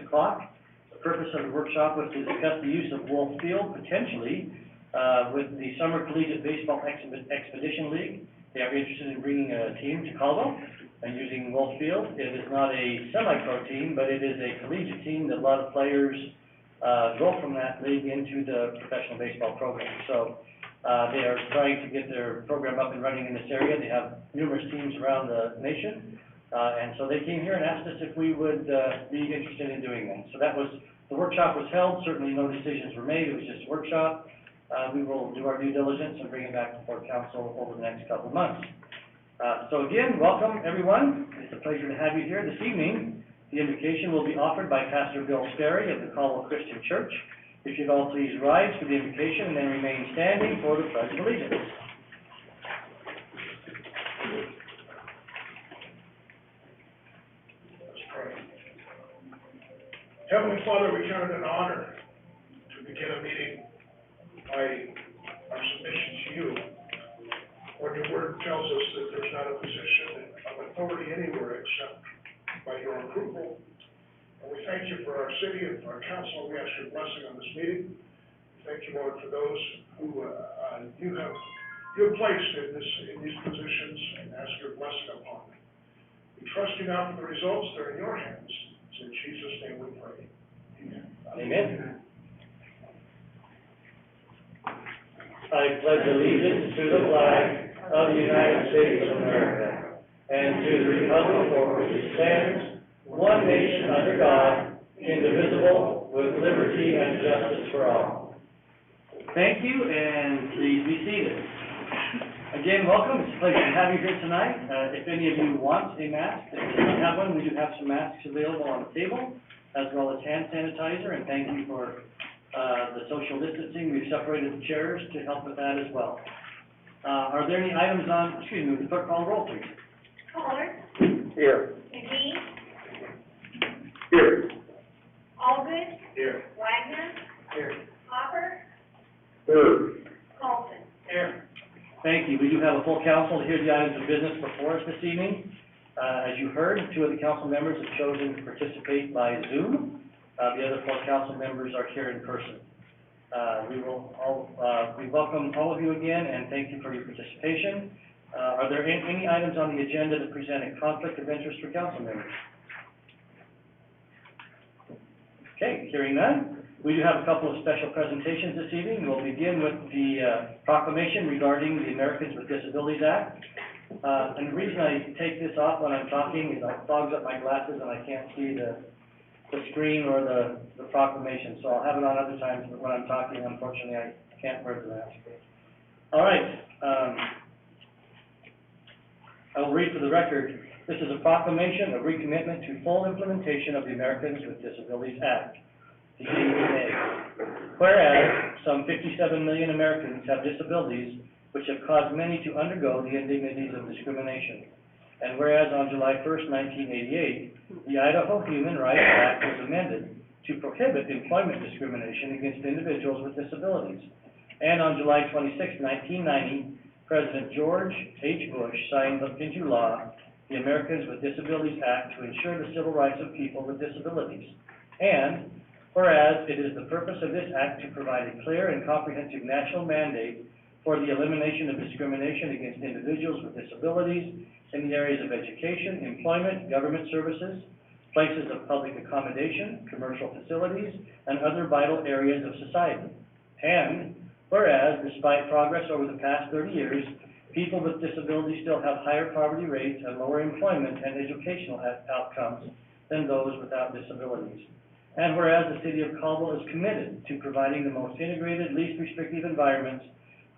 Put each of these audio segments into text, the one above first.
o'clock. The purpose of the workshop was to discuss the use of Wolf Field, potentially, with the Summer Collegiate Baseball Expedition League. They are interested in bringing a team to Caldwell and using Wolf Field. It is not a semi-pro team, but it is a collegiate team that a lot of players go from that league into the professional baseball program. So they are trying to get their program up and running in this area. They have numerous teams around the nation, and so they came here and asked us if we would be interested in doing that. So that was, the workshop was held. Certainly no decisions were made. It was just a workshop. We will do our due diligence and bring it back to Port Council over the next couple of months. So again, welcome everyone. It's a pleasure to have you here this evening. The invocation will be offered by Pastor Bill Sperry of the Caldwell Christian Church. If you'd all please rise for the invocation and then remain standing for the Pledge of Allegiance. Let's pray. Heavenly Father, we count it an honor to begin a meeting by our submission to you. Lord, your word tells us that there's not a position of authority anywhere except by your approval. And we thank you for our city and for our council. We ask your blessing on this meeting. Thank you, Lord, for those who you have placed in these positions, and ask your blessing upon them. We trust you now for the results. They're in your hands. It's in Jesus' name we pray. Amen. Amen. I pledge allegiance to the flag of the United States of America and to the republic for which it stands, one nation under God, indivisible, with liberty and justice for all. Thank you, and please be seated. Again, welcome. It's a pleasure to have you here tonight. If any of you want a mask, if you don't have one, we do have some masks available on the table, as well as hand sanitizer, and thank you for the social distancing. We've separated the chairs to help with that as well. Are there any items on, the clerk call the roll, please. Caller. Here. McGee. Here. Allgood. Here. Wagner. Here. Hopper. Here. Colson. Here. Thank you. We do have a full council to hear the items of business before us this evening. As you heard, 2 of the council members have chosen to participate by Zoom. The other 4 council members are here in person. We welcome all of you again and thank you for your participation. Are there any items on the agenda that present a conflict of interest for council members? Okay, hearing none. We do have a couple of special presentations this evening. We'll begin with the proclamation regarding the Americans with Disabilities Act. And the reason I take this off when I'm talking is it fogs up my glasses and I can't see the screen or the proclamation. So I'll have it on other times, but when I'm talking, unfortunately, I can't wear the mask. All right. I will read for the record. This is a proclamation of recommitment to full implementation of the Americans with Disabilities Act, the ADA. Whereas some 57 million Americans have disabilities which have caused many to undergo the indignities of discrimination. And whereas on July 1st, 1988, the Idaho Human Rights Act was amended to prohibit employment discrimination against individuals with disabilities. And on July 26, 1990, President George H. Bush signed into law the Americans with Disabilities Act to ensure the civil rights of people with disabilities. And whereas it is the purpose of this act to provide a clear and comprehensive national mandate for the elimination of discrimination against individuals with disabilities in the areas of education, employment, government services, places of public accommodation, commercial facilities, and other vital areas of society. And whereas, despite progress over the past 30 years, people with disabilities still have higher poverty rates and lower employment and educational outcomes than those without disabilities. And whereas the City of Caldwell is committed to providing the most integrated, least restrictive environments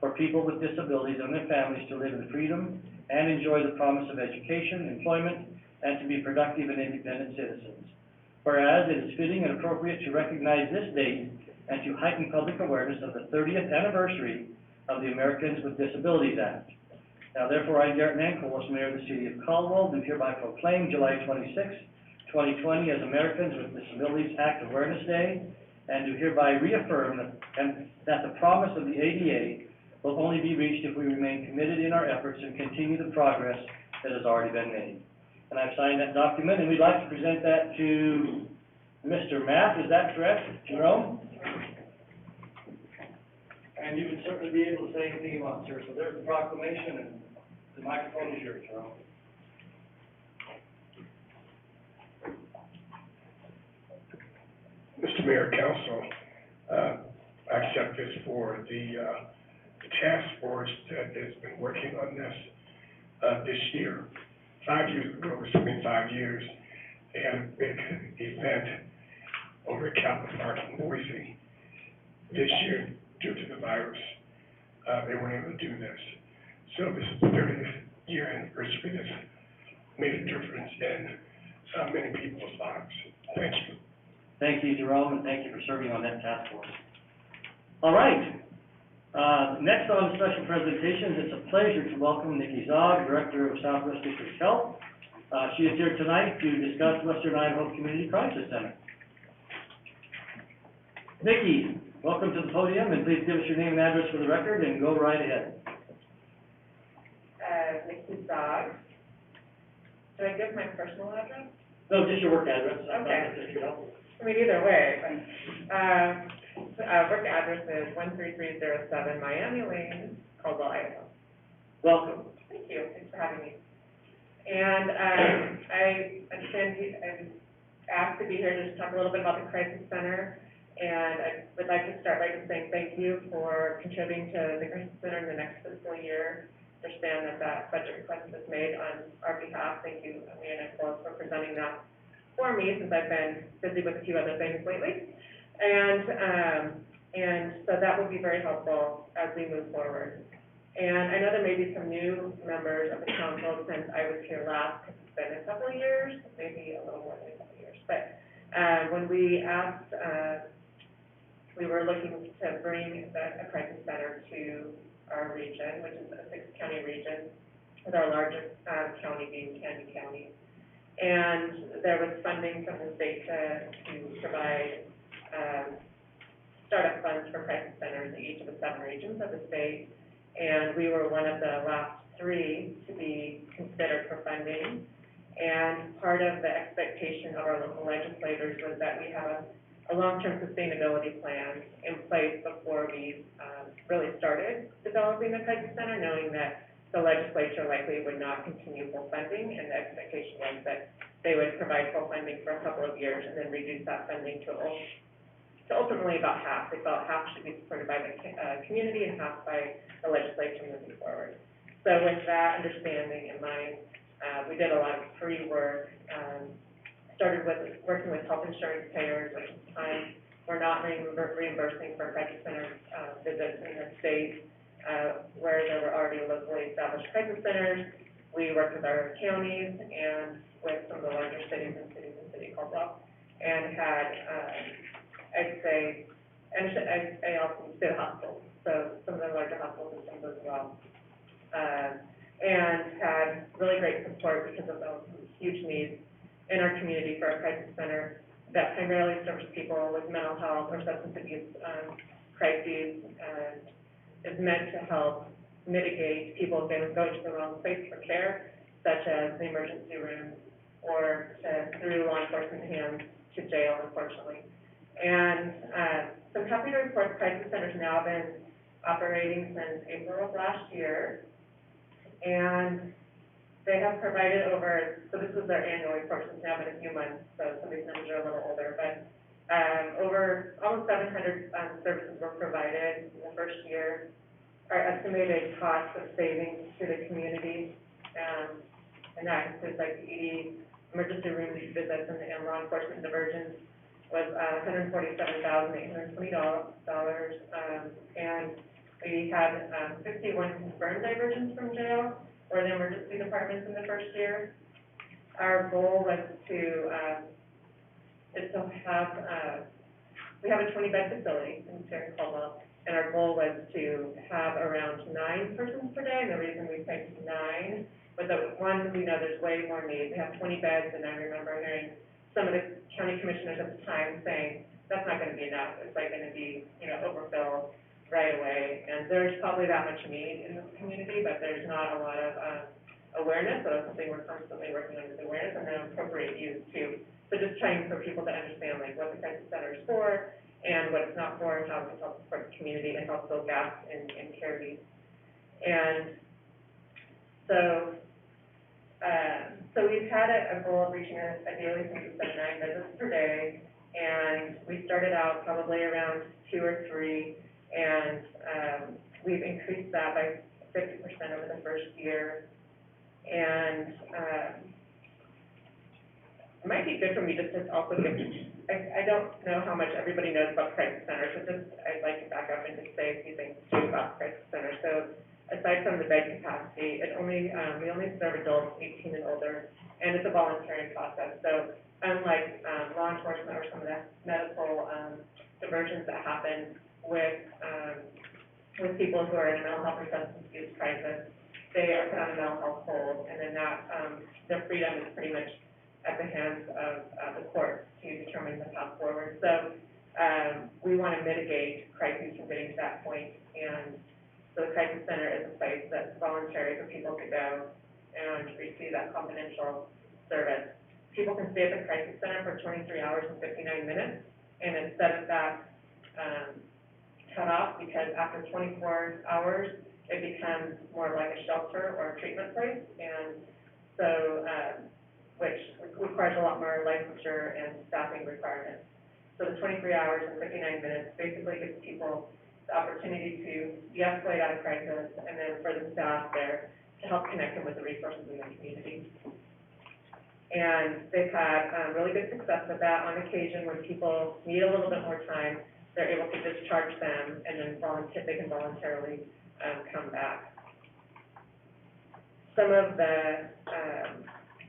for people with disabilities and their families to live in freedom and enjoy the promise of education, employment, and to be productive and independent citizens. Whereas it is fitting and appropriate to recognize this date and to heighten public awareness of the 30th anniversary of the Americans with Disabilities Act. Now, therefore, I, Garrett Nankolos, Mayor of the City of Caldwell, do hereby proclaim July 26, 2020 as Americans with Disabilities Act Awareness Day, and do hereby reaffirm that the promise of the ADA will only be reached if we remain committed in our efforts and continue the progress that has already been made. And I've signed that document, and we'd like to present that to Mr. Mapp, is that correct, Jerome? And you can certainly be able to say anything you want, sir, so there's the proclamation, and the microphone is yours, Jerome. Mr. Mayor, Council, I accept this for the task force that has been working on this year. 5 years ago, or something 5 years, they had a big event over at Capitol Park in Boise. This year, due to the virus, they weren't able to do this. So this is the 30th year anniversary that's made a difference in many people's lives. Thank you. Thank you, Jerome, and thank you for serving on that task force. All right. Next on the special presentations, it's a pleasure to welcome Nikki Zog, Director of Southwest District Health. She is here tonight to discuss Western Idaho Community Crisis Center. Nikki, welcome to the podium, and please give us your name and address for the record, and go right ahead. Nikki Zog. Do I give my personal address? No, just your work address. Okay. District Health. I mean, either way, but, work address is 13307 Miami Lane, Caldwell, Idaho. Welcome. Thank you, thanks for having me. And, I understand I'm asked to be here to just talk a little bit about the Crisis Center, and I would like to start by just saying thank you for contributing to the Crisis Center in the next fiscal year. Understand that budget request was made on our behalf. Thank you, Leah Nichols, for presenting that for me, since I've been busy with a few other things lately. And so that will be very helpful as we move forward. And I know there may be some new members of the council since I was here last, because it's been a couple of years, maybe a little more than a couple of years. But when we asked, we were looking to bring a crisis center to our region, which is a 6-county region, with our largest county being Candy County. And there was funding from the state to provide startup funds for crisis centers in each of the 7 regions of the state. And we were one of the last 3 to be considered for funding. And part of the expectation of our local legislators was that we have a long-term sustainability plan in place before we really started developing the crisis center, knowing that the legislature likely would not continue full funding, and the expectation was that they would provide full funding for a couple of years and then reduce that funding to ultimately about half. They felt half should be supported by the community and half by the legislature moving forward. So with that understanding in mind, we did a lot of pre-work, started with working with health insurance payers, which at the time we're not reimbursing for crisis center visits in the state. Where there were already locally established crisis centers. We worked with our counties and with some of the larger cities and City Caldwell, and had, I'd say, and I also did hospitals, so some of the larger hospital systems as well, and had really great support because of those huge needs in our community for a crisis center that primarily serves people with mental health or substance abuse crises, and is meant to help mitigate people going to the wrong place for care, such as the emergency room, or through law enforcement hands to jail, unfortunately. And so I'm happy to report the Crisis Center's now been operating since April of last year, and they have provided so this was their annual report, so it's now been a few months, so some of these numbers are a little older, but over almost 700 services were provided in the first year. Our estimated cost of savings to the community, and that includes like the ED, emergency room visits, and law enforcement diversions, was $147,820. And we had 51 confirmed diversions from jail or the emergency departments in the first year. Our goal was to have, we have a 20-bed facility in Caldwell, and our goal was to have around 9 persons per day, and the reason we picked 9 was that, one, we know there's way more need. We have 20 beds, and I remember hearing some of the county commissioners at the time saying, that's not gonna be enough, it's like gonna be, overfilled right away, and there's probably that much need in this community, but there's not a lot of awareness, so that's something we're constantly working on, is awareness, and then appropriate use too. So just trying for people to understand like what the crisis center is for and what it's not for, and how it can help support the community and help fill gaps in care needs. And so, so we've had a goal of reaching a daily census of 9 visits per day, and we started out probably around 2 or 3, and we've increased that by 50% over the first year. And it might be good for me just to also give, I don't know how much everybody knows about the crisis center, so just, I'd like to back up and just say a few things too about the crisis center. So aside from the bed capacity, we only serve adults 18 and older, and it's a voluntary process. So unlike law enforcement or some of the medical diversions that happen with people who are in a mental health or substance abuse crisis, they are put on a mental health hold, and then that, their freedom is pretty much at the hands of the court to determine the path forward. So we want to mitigate crises from getting to that point, and so the crisis center is a place that's voluntary for people to go and receive that confidential service. People can stay at the crisis center for 23 hours and 59 minutes, and instead of that cutoff, because after 24 hours, it becomes more like a shelter or a treatment place, and so, which requires a lot more licensure and staffing requirements. So the 23 hours and 59 minutes basically gives people the opportunity to de-escalate out of crisis, and then for the staff there to help connect them with the resources in the community. And they've had really good success with that. On occasion, when people need a little bit more time, they're able to discharge them, and then they can voluntarily come back. Some of the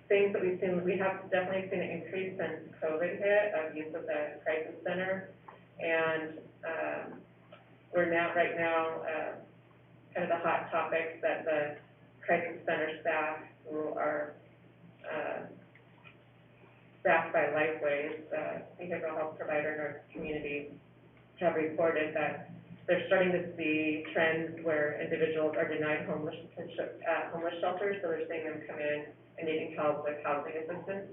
things that we've seen, we have definitely seen an increase since COVID hit of use of the crisis center, and we're right now, kind of the hot topics that the crisis center staff who are staffed by Lifeways, the behavioral health provider in our community, have reported that they're starting to see trends where individuals are denied homeless shelters, so they're seeing them come in and needing help with housing assistance.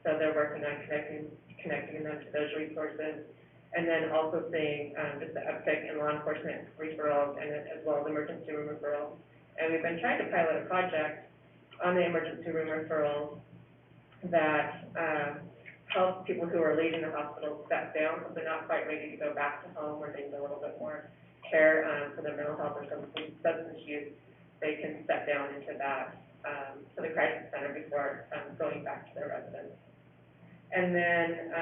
So they're working on connecting them to those resources, and then also seeing just the uptick in law enforcement referrals and as well as emergency room referrals. And we've been trying to pilot a project on the emergency room referrals that helps people who are leaving the hospital step down, so they're not quite ready to go back to home where they need a little bit more care for their mental health or substance use. They can step down into that, to the crisis center before going back to their residence. And then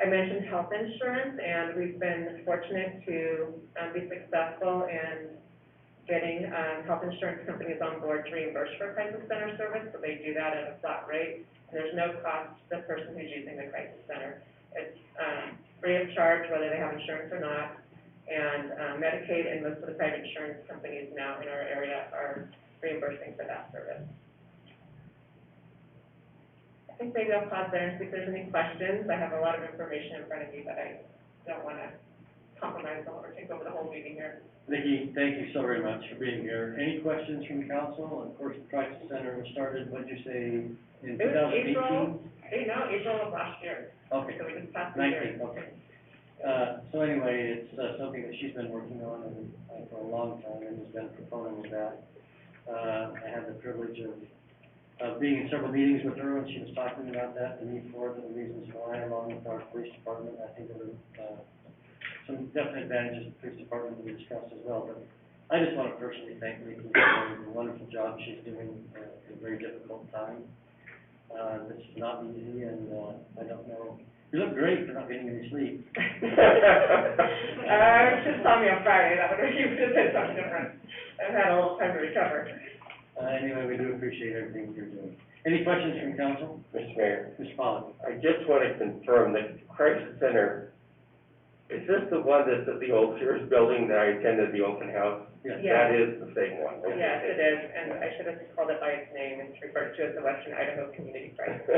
I mentioned health insurance, and we've been fortunate to be successful in getting health insurance companies on board to reimburse for crisis center service, so they do that at a flat rate. And there's no cost to the person who's using the crisis center. It's free of charge whether they have insurance or not, and Medicaid and most of the private insurance companies now in our area are reimbursing for that service. I think maybe I'll pause there and see if there's any questions. I have a lot of information in front of me, but I don't want to compromise or take over the whole meeting here. Vicki, thank you so very much for being here. Any questions from the council? Of course, the crisis center was started, what'd you say, in 2018? April of last year. Okay. So we just passed the year. 19, okay. So anyway, it's something that she's been working on for a long time and has been a proponent of that. I had the privilege of being in several meetings with her when she was talking about that, the need for it, and the reasons why, along with our police department. I think there were some definite advantages of the police department that we discussed as well. But I just want to personally thank Vicki for the wonderful job she's doing at a very difficult time. This is not easy, and I don't know. You look great for not getting any sleep. Should have saw me on Friday. That would have said something different. I've had a little time to recover. Anyway, we do appreciate everything you're doing. Any questions from council? Mr. Mayor, Mr. Pollock? I just want to confirm that Crisis Center, is this the one that's at the old Sears building that I attended the open house? Yes. That is the same one. Okay. Yes, it is, and I should have called it by its name. It's referred to as the Western Idaho Community Crisis.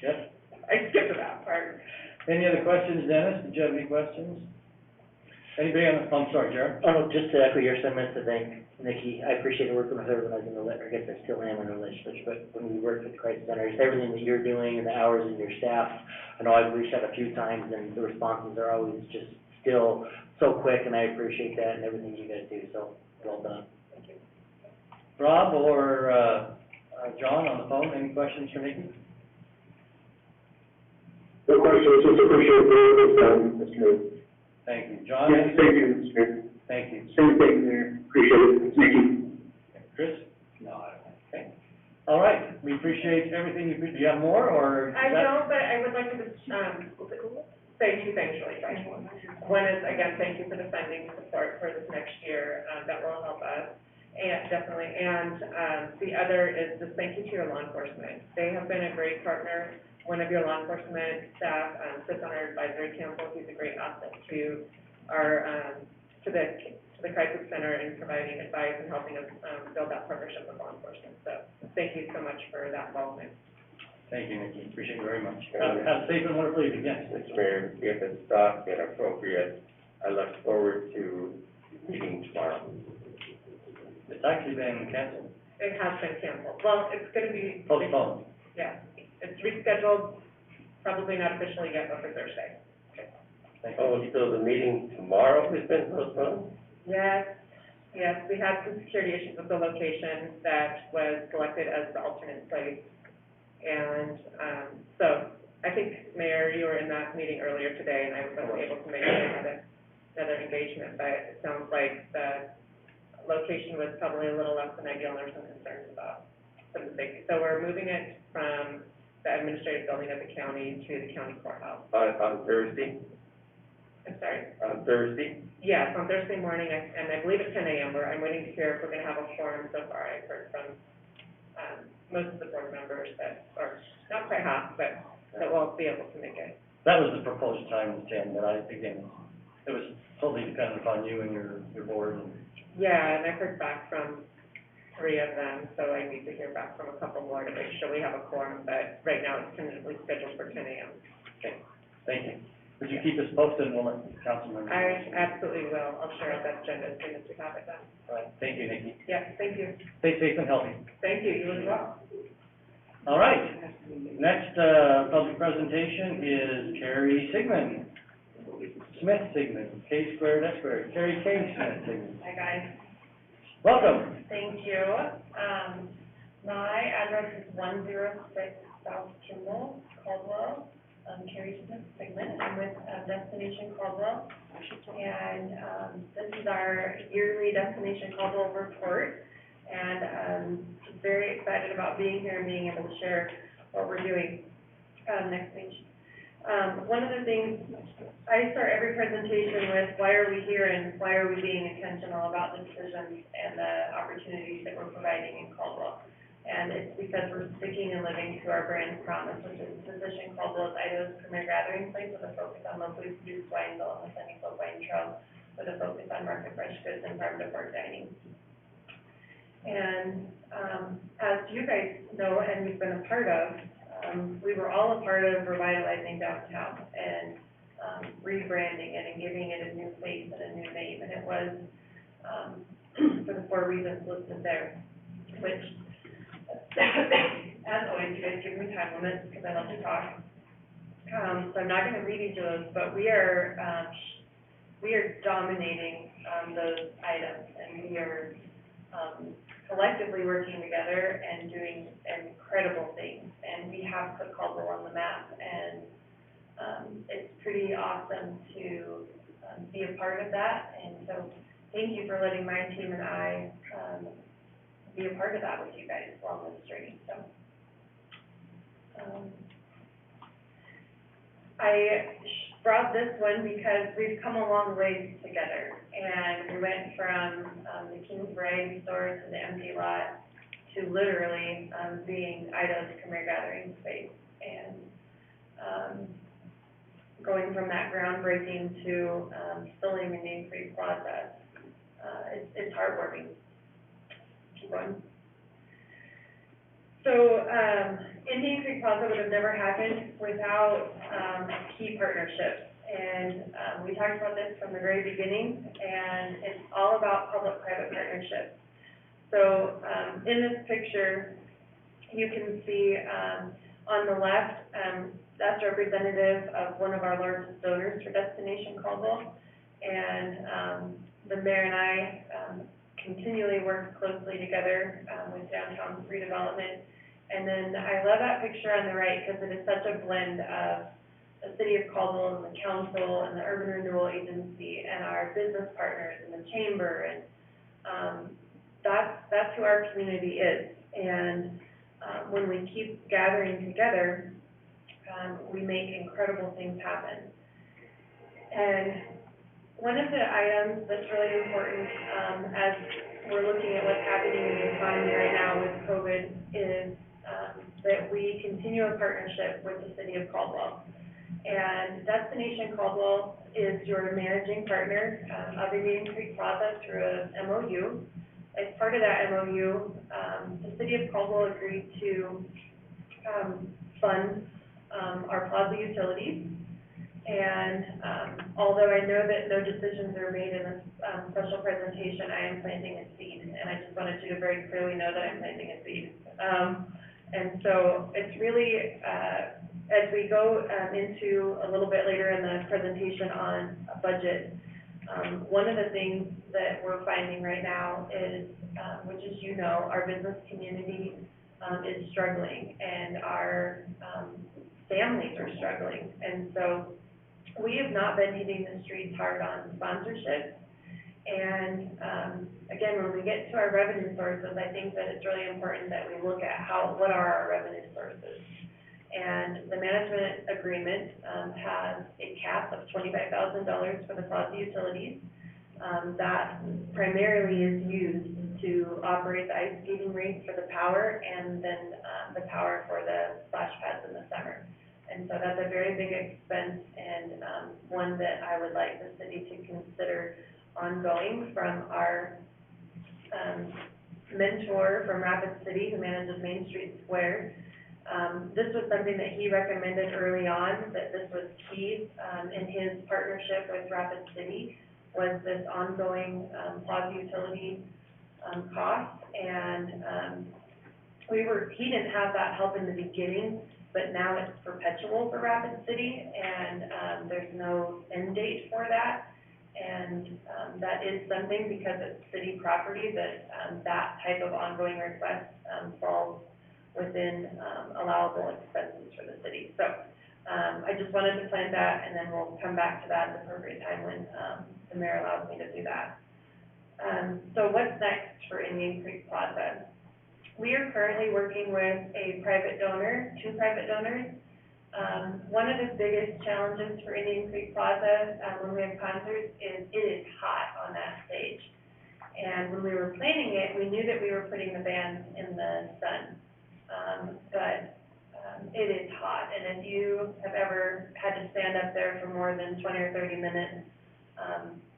Yes. I skipped that part. Any other questions, Dennis? Did you have any questions? Anybody on, I'm sorry, Jared? Oh, no, just to echo your sentiments, to thank Nikki. I appreciated working with her when I was in the, I guess I still am in the legislature, but when we worked with the Crisis Center, just everything that you're doing and the hours and your staff. I know I've reached out a few times and the responses are always just still so quick, and I appreciate that and everything you guys do, so well done. Rob or, John on the phone, any questions for Nikki? No questions, just appreciate the work that's done, Mr. Mayor. Thank you. John? Yes, thank you, Mr. Mayor. Thank you. Same thing there, appreciate it, thank you. Chris? No, I don't. Okay. All right, we appreciate everything you, do you have more, or? I don't, but I would like to just, say two things really quick. One is, again, thank you for the funding support for this next year, that will help us, and definitely, and, the other is just thank you to your law enforcement. They have been a great partner. One of your law enforcement staff, sits on our advisory council. He's a great asset to our, to the Crisis Center in providing advice and helping us, build that partnership with law enforcement. So, thank you so much for that involvement. Thank you, Nikki, appreciate it very much. Have a safe and wonderful evening, yes. Mr. Mayor, if it's stopped and appropriate, I look forward to meeting tomorrow. It's actually been canceled, It has been canceled. Well, it's gonna be. postponed. Yeah, it's rescheduled, probably not officially yet, but for Thursday. Thank you. Oh, so the meeting tomorrow has been postponed? Yes, yes, we had some security issues with the location that was selected as the alternate site. And, so, I think, Mayor, you were in that meeting earlier today, and I wasn't able to make another engagement, but it sounds like the location was probably a little less than ideal, and there were some concerns about some safety. So we're moving it from the administrative building of the county to the county courthouse. On Thursday? I'm sorry? On Thursday? Yes, on Thursday morning, and I believe at 10 a.m., I'm waiting to hear if we're gonna have a forum. So far, I've heard from, most of the board members that, or not quite half, but that won't be able to make it. That was the proposed time, Tim, but again, it was totally dependent upon you and your board. And Yeah, and I've heard back from 3 of them, so I need to hear back from a couple more to make sure we have a quorum, but right now it's tentatively scheduled for 10 a.m. Okay, thank you. Would you keep us posted, and we'll let the council members know? I absolutely will. I'll share out that agenda as soon as we have it done. All right, thank you, Nikki. Yeah, thank you. Stay safe and healthy. Thank you, you as well. All right, next, public presentation is Carrie Sigmund, Smith-Sigmund, K squared, S squared, Carrie K. Smith-Sigmund. Hi, guys. Welcome. Thank you. My address is 106 South Kimball, Caldwell, Carrie Sigmund. I'm with Destination Caldwell. And this is our yearly Destination Caldwell report. And very excited about being here and being able to share what we're doing. Next page. One of the things, I start every presentation with why are we here and why are we being intentional about the decisions and the opportunities that we're providing in Caldwell. And it's because we're sticking and living to our brand promise, which is position Caldwell as Idaho's premier gathering place with a focus on locally produced wine built on the Sunny Slope Wine Trail with a focus on market fresh goods and farm to fork dining. And as you guys know and you've been a part of, we were all a part of revitalizing downtown and rebranding it and giving it a new face and a new name. And it was for the 4 reasons listed there, which, as always, you guys give me time limits because I love to talk. So I'm not going to read each of those, but we are dominating those items, and we are collectively working together and doing incredible things, and we have put Caldwell on the map, and it's pretty awesome to be a part of that, and so thank you for letting my team and I be a part of that with you guys along this journey. So I brought this one because we've come a long way together, and we went from the King's Variety Store to the empty lot to literally being Idaho's premier gathering space, and going from that groundbreaking to filling Indian Creek Plaza. It's heartwarming. Keep going. So Indian Creek Plaza would have never happened without key partnerships, And, we talked about this from the very beginning, and it's all about public-private partnerships. So, in this picture, you can see, on the left, that's representative of one of our largest donors for Destination Caldwell. And, the mayor and I, continually work closely together, with downtown redevelopment. And then I love that picture on the right, because it is such a blend of the city of Caldwell and the council and the urban renewal agency and our business partners and the chamber, and, that's who our community is. And, when we keep gathering together, we make incredible things happen. And one of the items that's really important, as we're looking at what's happening in the economy right now with COVID, is, that we continue a partnership with the city of Caldwell. And Destination Caldwell is your managing partner, of Indian Creek Plaza through a MOU. As part of that MOU, the city of Caldwell agreed to, fund, our plaza utilities. And, although I know that no decisions are made in this, special presentation, I am planting a seed, and I just wanted you to very clearly know that I'm planting a seed. And so it's really, as we go, into a little bit later in the presentation on a budget, one of the things that we're finding right now is, which is, you know, our business community, is struggling, and our, families are struggling. And so we have not been hitting the streets hard on sponsorships. And, again, when we get to our revenue sources, I think that it's really important that we look at what are our revenue sources. And the management agreement, has a cap of $25,000 for the plaza utilities. That primarily is used to operate the ice skating rink for the power, and then, the power for the splash pads in the summer. And so that's a very big expense, and, one that I would like the city to consider ongoing from our, mentor from Rapid City, who manages Main Street Square. This was something that he recommended early on, that this was key, in his partnership with Rapid City, was this ongoing, plaza utility, cost. And, he didn't have that help in the beginning, but now it's perpetual for Rapid City, and, there's no end date for that. And, that is something, because it's city property, that, that type of ongoing request, falls within, allowable expenses for the city. So, I just wanted to plant that, and then we'll come back to that at the appropriate time when, the mayor allows me to do that. So what's next for Indian Creek Plaza? We are currently working with a private donor, 2 private donors. One of the biggest challenges for Indian Creek Plaza, when we have concerts, is it is hot on that stage. And when we were planning it, we knew that we were putting the bands in the sun. But it is hot, and if you have ever had to stand up there for more than 20 or 30 minutes,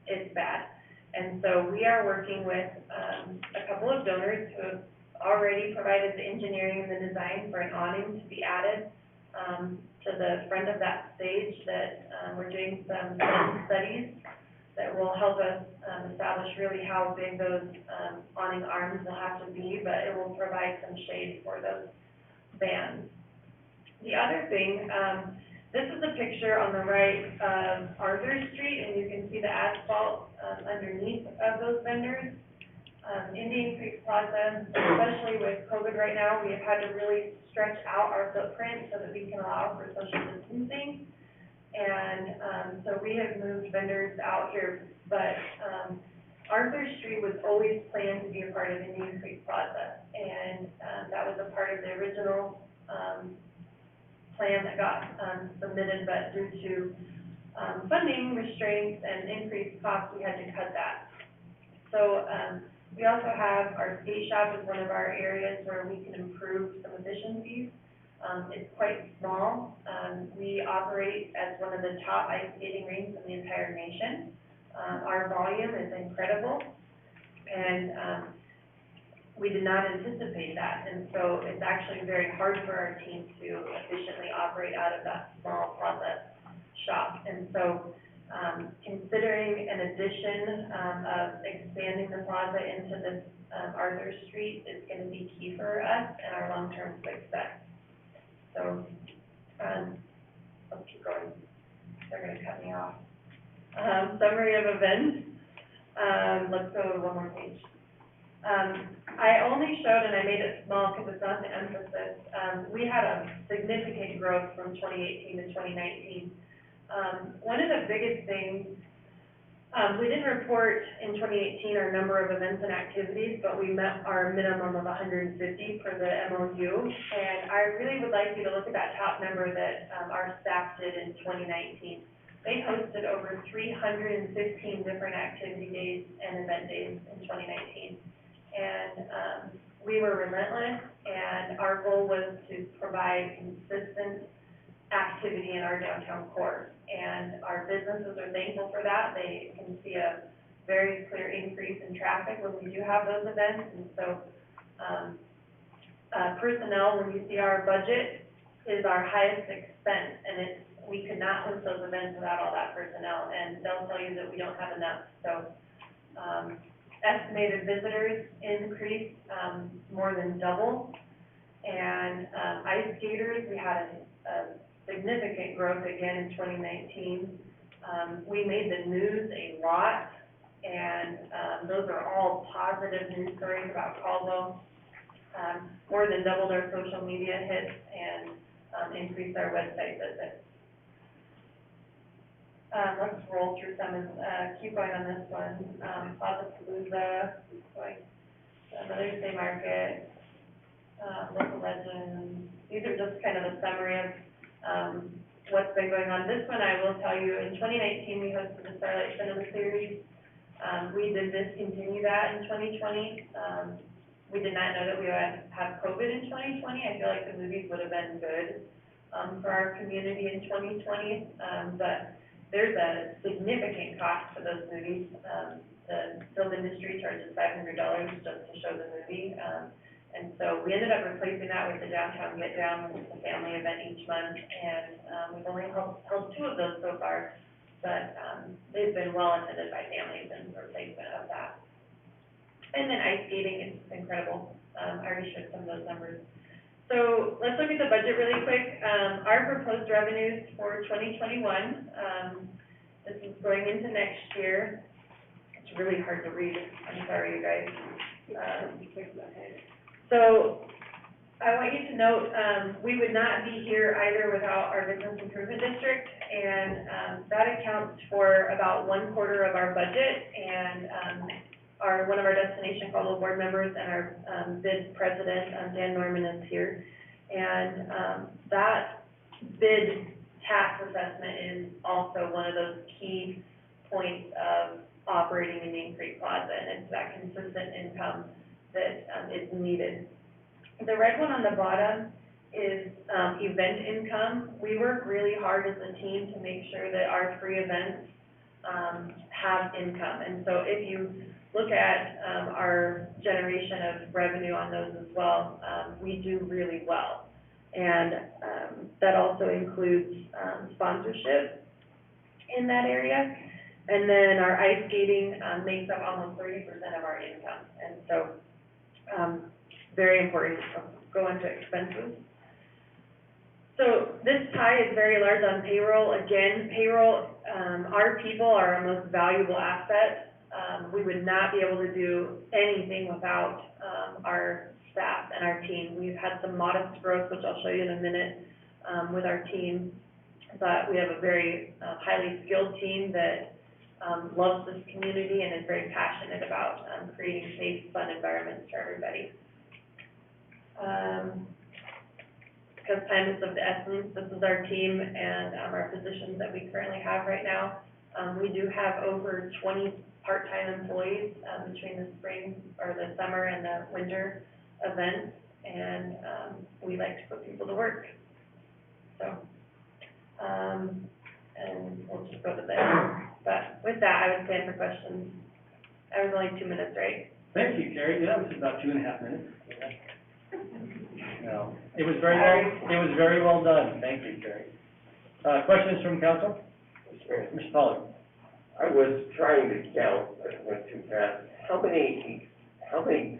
it's bad. And so we are working with, a couple of donors who have already provided the engineering and the design for an awning to be added, to the front of that stage, that, we're doing some studies that will help us, establish really how big those, awning arms will have to be, but it will provide some shade for those bands. The other thing, this is a picture on the right of Arthur Street, and you can see the asphalt, underneath of those vendors. Indian Creek Plaza, especially with COVID right now, we have had to really stretch out our footprint so that we can allow for social distancing. And, so we have moved vendors out here, but, Arthur Street was always planned to be a part of Indian Creek Plaza, and, that was a part of the original, plan that got, submitted, but due to, funding restraints and increased costs, we had to cut that. So, we also have our skate shop is one of our areas where we can improve some efficiencies. It's quite small. We operate as one of the top ice skating rinks in the entire nation. Our volume is incredible, and, we did not anticipate that, and so it's actually very hard for our team to efficiently operate out of that small plaza shop. And so, considering an addition, of expanding the plaza into this, Arthur Street is gonna be key for us and our long-term success. So, let's keep going. They're gonna cut me off. Summary of events. Let's go one more page. I only showed, and I made it small because it's not the emphasis, we had a significant growth from 2018 to 2019. One of the biggest things, we didn't report in 2018 our number of events and activities, but we met our minimum of 150 for the MOU. And I really would like you to look at that top number that, our staff did in 2019. They hosted over 315 different activity days and event days in 2019. And, we were relentless, and our goal was to provide consistent activity in our downtown core. And our businesses are thankful for that. They can see a very clear increase in traffic when we do have those events. And so, personnel, when you see our budget, is our highest expense, and we could not host those events without all that personnel, and they'll tell you that we don't have enough. So, estimated visitors increased, more than double. And, ice skaters, we had a significant growth again in 2019. We made the news a lot, and, those are all positive news stories about Caldwell. More than doubled our social media hits and, increased our website visits. Let's roll through some, keep going on this one. Plaza Palooza, keep going. Mother's Day Market, local legends. These are just kind of a summary of, what's been going on. This one, I will tell you, in 2019, we hosted the Starlight Cinema Series. We did discontinue that in 2020. We did not know that we would have COVID in 2020. I feel like the movies would have been good, for our community in 2020. But there's a significant cost for those movies. The film industry charges $500 just to show the movie. And so we ended up replacing that with the Downtown Get Down, which is a family event each month. And, we've only held 2 of those so far, but, they've been well attended by families in replacement of that. And then ice skating is incredible. I already showed some of those numbers. So let's look at the budget really quick. Our proposed revenues for 2021, this is going into next year. It's really hard to read. I'm sorry, you guys. So I want you to note, we would not be here either without our business improvement district, and that accounts for about 1/4 of our budget. And one of our Destination Caldwell board members and our bid president, Dan Norman, is here. And that bid tax assessment is also one of those key points of operating in Main Creek Plaza, and it's that consistent income that is needed. The red one on the bottom is event income. We work really hard as a team to make sure that our free events have income. And so if you look at our generation of revenue on those as well, we do really well. And that also includes sponsorship in that area. And then our ice skating makes up almost 30% of our income. And so very important. Go into expenses. So this pie is very large on payroll. Again, payroll, our people are our most valuable asset. We would not be able to do anything without our staff and our team. We've had some modest growth, which I'll show you in a minute, with our team. But we have a very highly skilled team that loves this community and is very passionate about creating safe, fun environments for everybody. Because time is of the essence, this is our team and our positions that we currently have right now. We do have over 20 part-time employees between the spring, or the summer and the winter events, and we like to put people to work. So, and we'll just go to there. But with that, I would stand for questions. I was only 2 minutes, right? Thank you, Carrie. Yeah, it was about 2.5 minutes. No, it was very well done. Thank you, Carrie. Questions from council? Mr. Mayor, Mr. Pollard? I was trying to count, but it went too fast. How many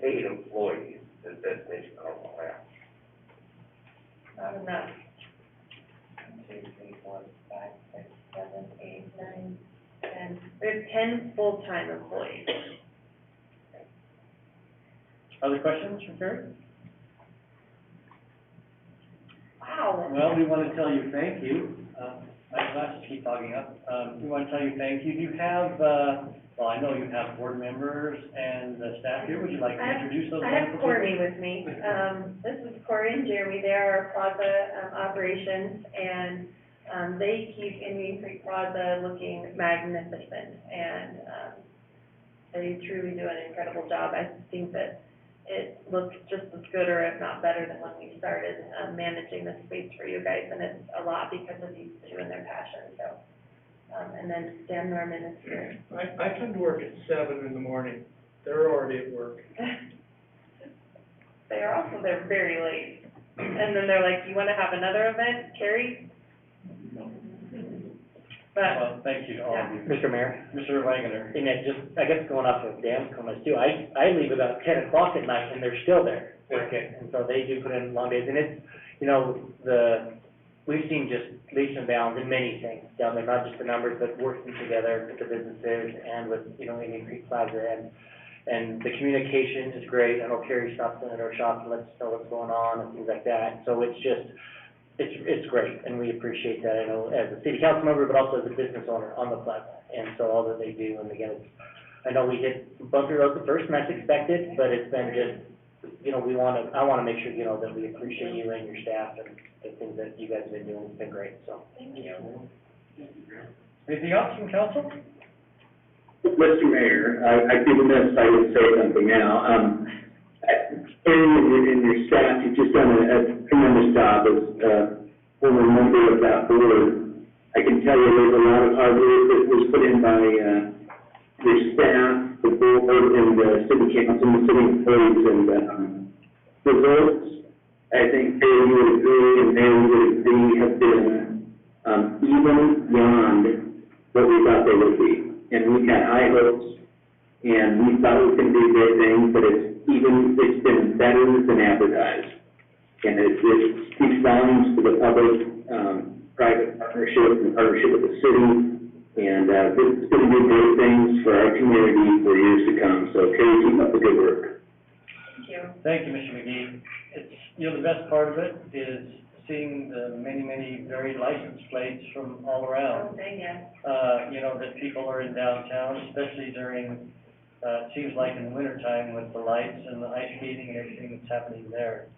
paid employees does Destination Caldwell have? Not enough. 1, 2, 3, 4, 5, 6, 7, 8, 9, 10. We have 10 full-time employees. Other questions for Carrie? Wow. Well, we want to tell you thank you. My glasses keep fogging up. We want to tell you thank you. You have, well, I know you have board members and the staff here. Would you like to introduce those I wonderful have Courtney people? with me. This is Corey and Jeremy. They are our plaza operations, and they keep Indian Creek Plaza looking magnificent. And they truly do an incredible job. I think that it looks just as good, or if not better, than when we started managing this space for you guys. And it's a lot because of these two and their passion. So, and then Dan Norman is here. I come to work at 7 in the morning. They're already at work. They are also, they're very late. And then they're like, you want to have another event, Carrie? But, Well, thank you to all of you. Mr. Mayor? Mr. Wagoner? And it just, I guess going off of Dan's comments too, I leave about 10 o'clock at night and they're still there working. And so they do put in long days, and it's, you know, we've seen just leaps and bounds in many things down there, not just the numbers, but working together with the businesses and with, you know, Indian Creek Plaza, and the communication is great. I know Carrie stops in at our shop and lets us know what's going on and things like that. So it's just, it's great, and we appreciate that, I know, as a city council member, but also as a business owner on the plaza, and so all that they do, and again, I know we hit bumpy road at first, and that's expected, but it's been just, you know, I wanna make sure, you know, that we appreciate you and your staff and the things that you guys have been doing, it's been great, so. thank you. Anything else from council? Mr. Mayor, I'd be remiss if I didn't say something now. Aaron and your staff, you've just done a tremendous job as former member of that board. I can tell you there's a lot of hard work that was put in by your staff, the board, and the city council, and the city employees, and results, I think Barry, you would agree, and Barry would agree, have been even beyond what we thought they would be. And we had high hopes, and we thought it was going to be a great thing, but it's been better than advertised. And it speaks volumes to the public, private partnership and partnership with the city, and it's going to do great things for our community for years to come. So Carrie, keep up the good work. Thank you. Thank you, Mr. McGee. It's, you know, the best part of it is seeing the many, many varied license plates from all around. Oh, dang it. You know, that people are in downtown, especially during, it seems like in the wintertime with the lights and the ice skating and everything that's happening there.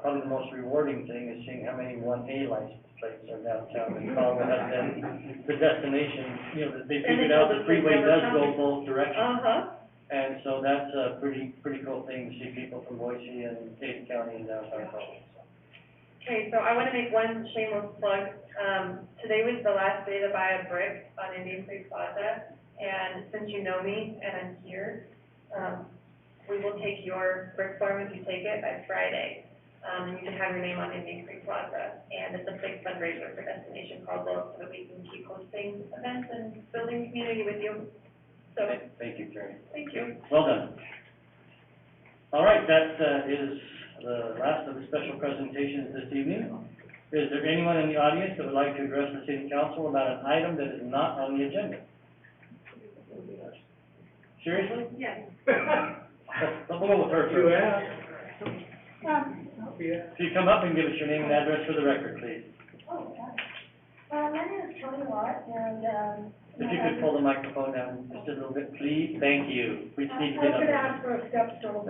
Probably the most rewarding thing is seeing how many 1A license plates are downtown. And Caldwell has been the destination, you know, that they figured out the freeway does go both directions. Uh-huh. And so that's a pretty cool thing to see people from Boise and Dade County and downtown Caldwell. Okay, so I want to make one shameless plug. Today was the last day to buy a brick on Indian Creek Plaza, and since you know me and I'm here, we will take your brick form if you take it by Friday. And you can have your name on Indian Creek Plaza, and it's a big fundraiser for Destination Caldwell so that we can keep hosting events and building community with you. So, Thank you, Carrie. thank you. Well done. All right, that is the last of the special presentations this evening. Is there anyone in the audience that would like to address the city council about an item that is not on the agenda? Seriously? Yes. We'll go with her You first. asked. Yeah. If you come up and give us your name and address for the record, please. My name is Tony Watt, and, If you could pull the microphone down just a little bit, please. Thank you. We just need to I get was up gonna there. ask for a step stool.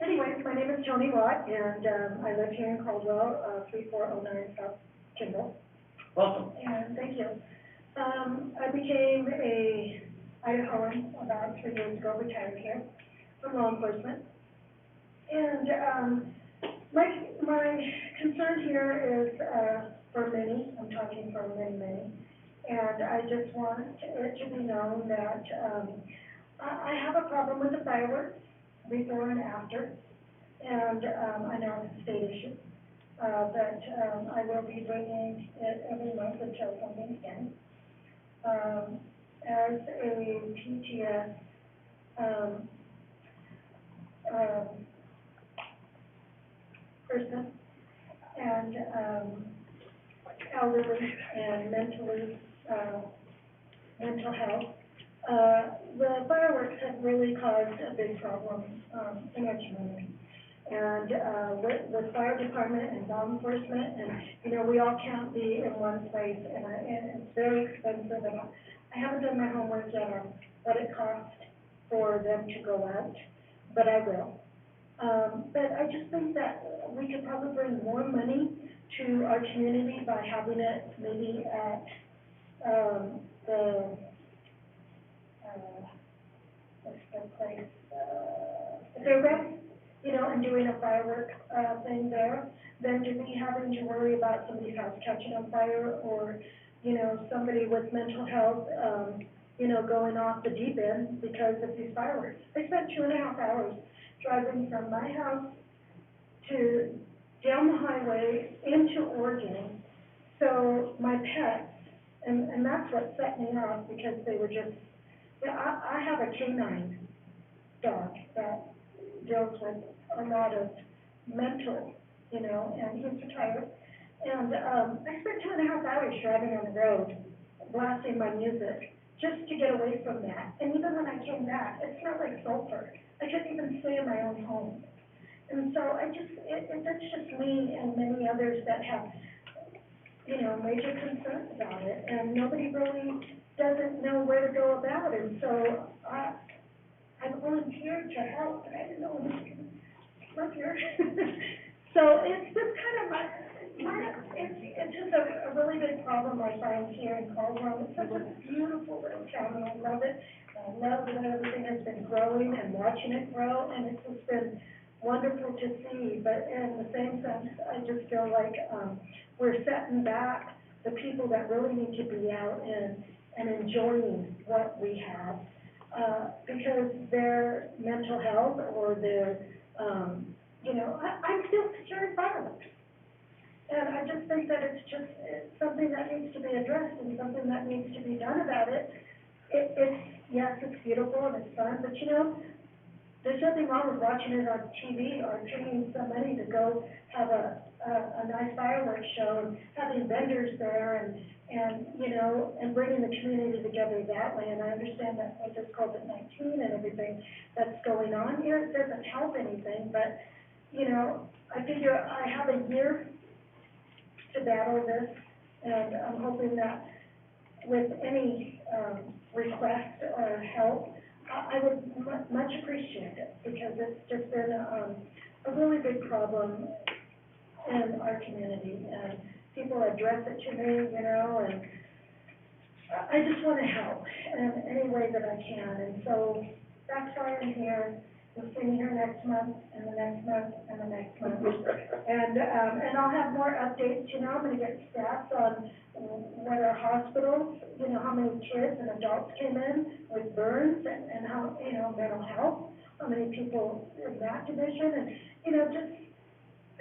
Anyways, my name is Tony Watt, and, I live here in Caldwell, 3409 South Kimball, Welcome. and thank you. I became a Idahoan about 3 years ago, retired here from law enforcement. And, my concern here is, for many, I'm talking for many, and I just want it to be known that, I have a problem with the fireworks before and after, and, I know it's a state issue. but, I will be bringing it every month until something's done. As a PTS, person, and, elderly and mental health, the fireworks have really caused a big problem, in our community. And, with fire department and law enforcement, and, you know, we all can't be in one place, and it's very expensive, and I haven't done my homework yet on what it costs for them to go out, but I will. But I just think that we could probably bring more money to our community by having it maybe at, what's the place, the fairgrounds, you know, and doing a firework, thing there, than to be having to worry about somebody's house catching on fire, or, you know, somebody with mental health, you know, going off the deep end because of these fireworks. I spent 2.5 hours driving from my house to down the highway into Oregon. So my pets, and that's what set me off, because they were just, yeah, I have a canine dog that deals with a lot of mental, you know, and he's retired. And, I spent 2.5 hours driving on the road, blasting my music, just to get away from that. And even when I came back, it smelled like sulfur. I couldn't even stay in my own home. And so I just, that's just me and many others that have, you know, major concerns about it, and nobody really doesn't know where to go about it. And so I volunteered to help, but I didn't know when to work here. So it's just kind of it's just a really big problem I find here in Caldwell. It's such a beautiful little town, and I love it. I love that everything has been growing and watching it grow, and it's just been wonderful to see. But in the same sense, I just feel like, we're setting back the people that really need to be out and enjoying what we have, because their mental health or their, you know, I'm still securing fireworks. And I just think that it's something that needs to be addressed and something that needs to be done about it. Yes, it's beautiful and it's fun, but you know, there's nothing wrong with watching it on TV or paying some money to go have a nice fireworks show and having vendors there and, you know, and bringing the community together that way. And I understand that with this COVID-19 and everything that's going on here, it doesn't help anything, but, you know, I figure I have a year to battle this, and I'm hoping that with any, request or help, I would much appreciate it, because it's just been, a really big problem in our community, and people address it to me, you know, and I just want to help in any way that I can, and so that's why I'm here. You'll see me here next month, and the next month, and the next month, and I'll have more updates, you know. I'm going to get stats on what our hospitals, you know, how many kids and adults came in with burns, and how, you know, mental health, how many people in that division, and, you know,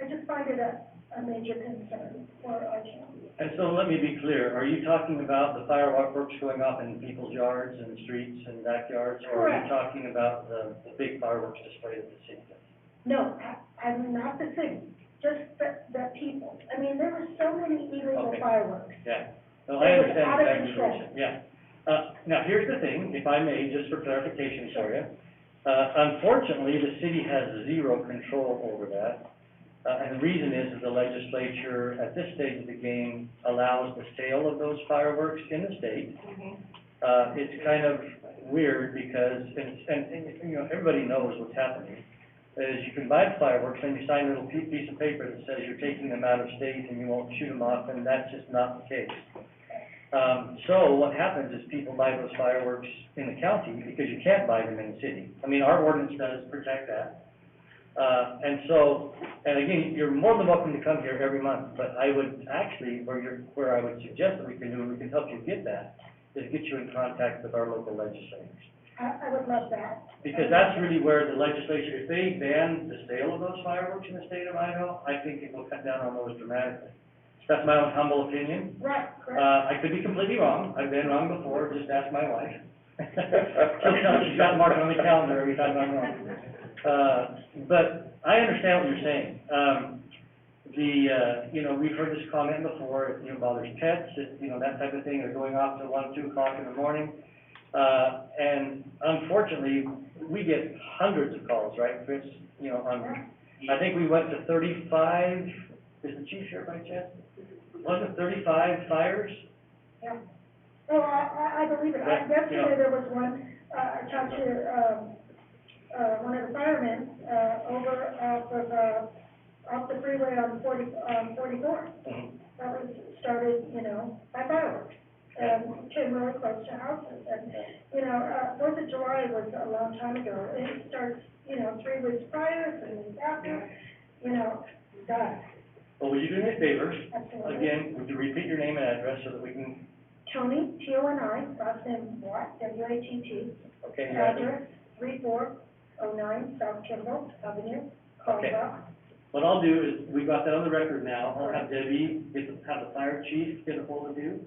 I just find it a major concern for our county. And so let me be clear, are you talking about the fireworks going off in people's yards and streets and backyards? Or are you Correct. talking about the big fireworks display that the city does? No, I'm not the city, just the people. I mean, there were so many illegal Okay. fireworks. Yeah, no, I It was understand out of that control. situation, yeah. Now, here's the thing, if I may, just for clarification for you. Unfortunately, the city has zero control over that. And the reason is the legislature, at this stage of the game, allows the sale of those fireworks in the state. It's kind of weird because, and, you know, everybody knows what's happening, is you can buy the fireworks, and you sign a little piece of paper that says you're taking them out of state and you won't shoot them off, and that's just not the case. So what happens is people buy those fireworks in the county because you can't buy them in the city. I mean, our ordinance does protect that. And so, and again, you're more than welcome to come here every month, but I would actually, where I would suggest that we can do, and we can help you get that, is get you in contact with our local legislators. I would love that. Because that's really where the legislature, if they ban the sale of those fireworks in the state of Idaho, I think it will cut down on those dramatically. That's my own humble opinion. Right, correct. I could be completely wrong, I've been wrong before, just ask my wife. She's got marked on the calendar every time I'm wrong. But I understand what you're saying. You know, we've heard this comment before, it bothers pets, that type of thing, they're going off till 1, 2 o'clock in the morning. And unfortunately, we get hundreds of calls, right, Chris? I think we went to 35, is the chief here by chance? Wasn't it 35 fires? Yeah. Oh, I believe it. Yesterday there was one, I talked to, one of the firemen, over off the freeway on 44. That was started, by fireworks. And came really close to houses. And, 4th of July was a long time ago. It starts, 3 weeks prior, 3 weeks after, done. Well, would you do me a favor? Absolutely. Again, would you repeat your name and address so that we can, Tony, T-O-N-I, last name Watt, W-A-T-T. okay, your address? Address, 3409 South Kimball Avenue, Caldwell. What I'll do is, we've got that on the record now, I'll have Debbie have the fire chief get a hold of you,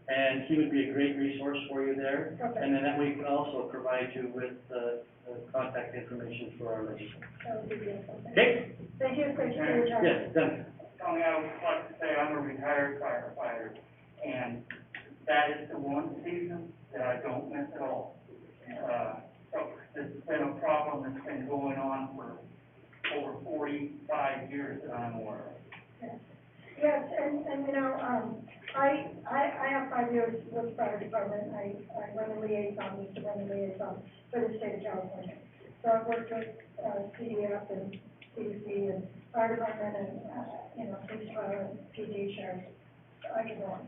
and he would be a great resource for you there. Okay. And then that way we can also provide you with the contact information for our legislature. That would be beautiful. Okay? Thank you for your time. Yes, done. Tony, I would like to say I'm a retired firefighter, and that is the one season that I don't miss at all. So this has been a problem that's been going on for over 45 years that I'm aware of. Yes, and I have 5 years with the fire department. I run a liaison, used to run a liaison for the state of California. So I've worked with CDF and CDC and fire department and, police fire and PD sheriff. I can go on.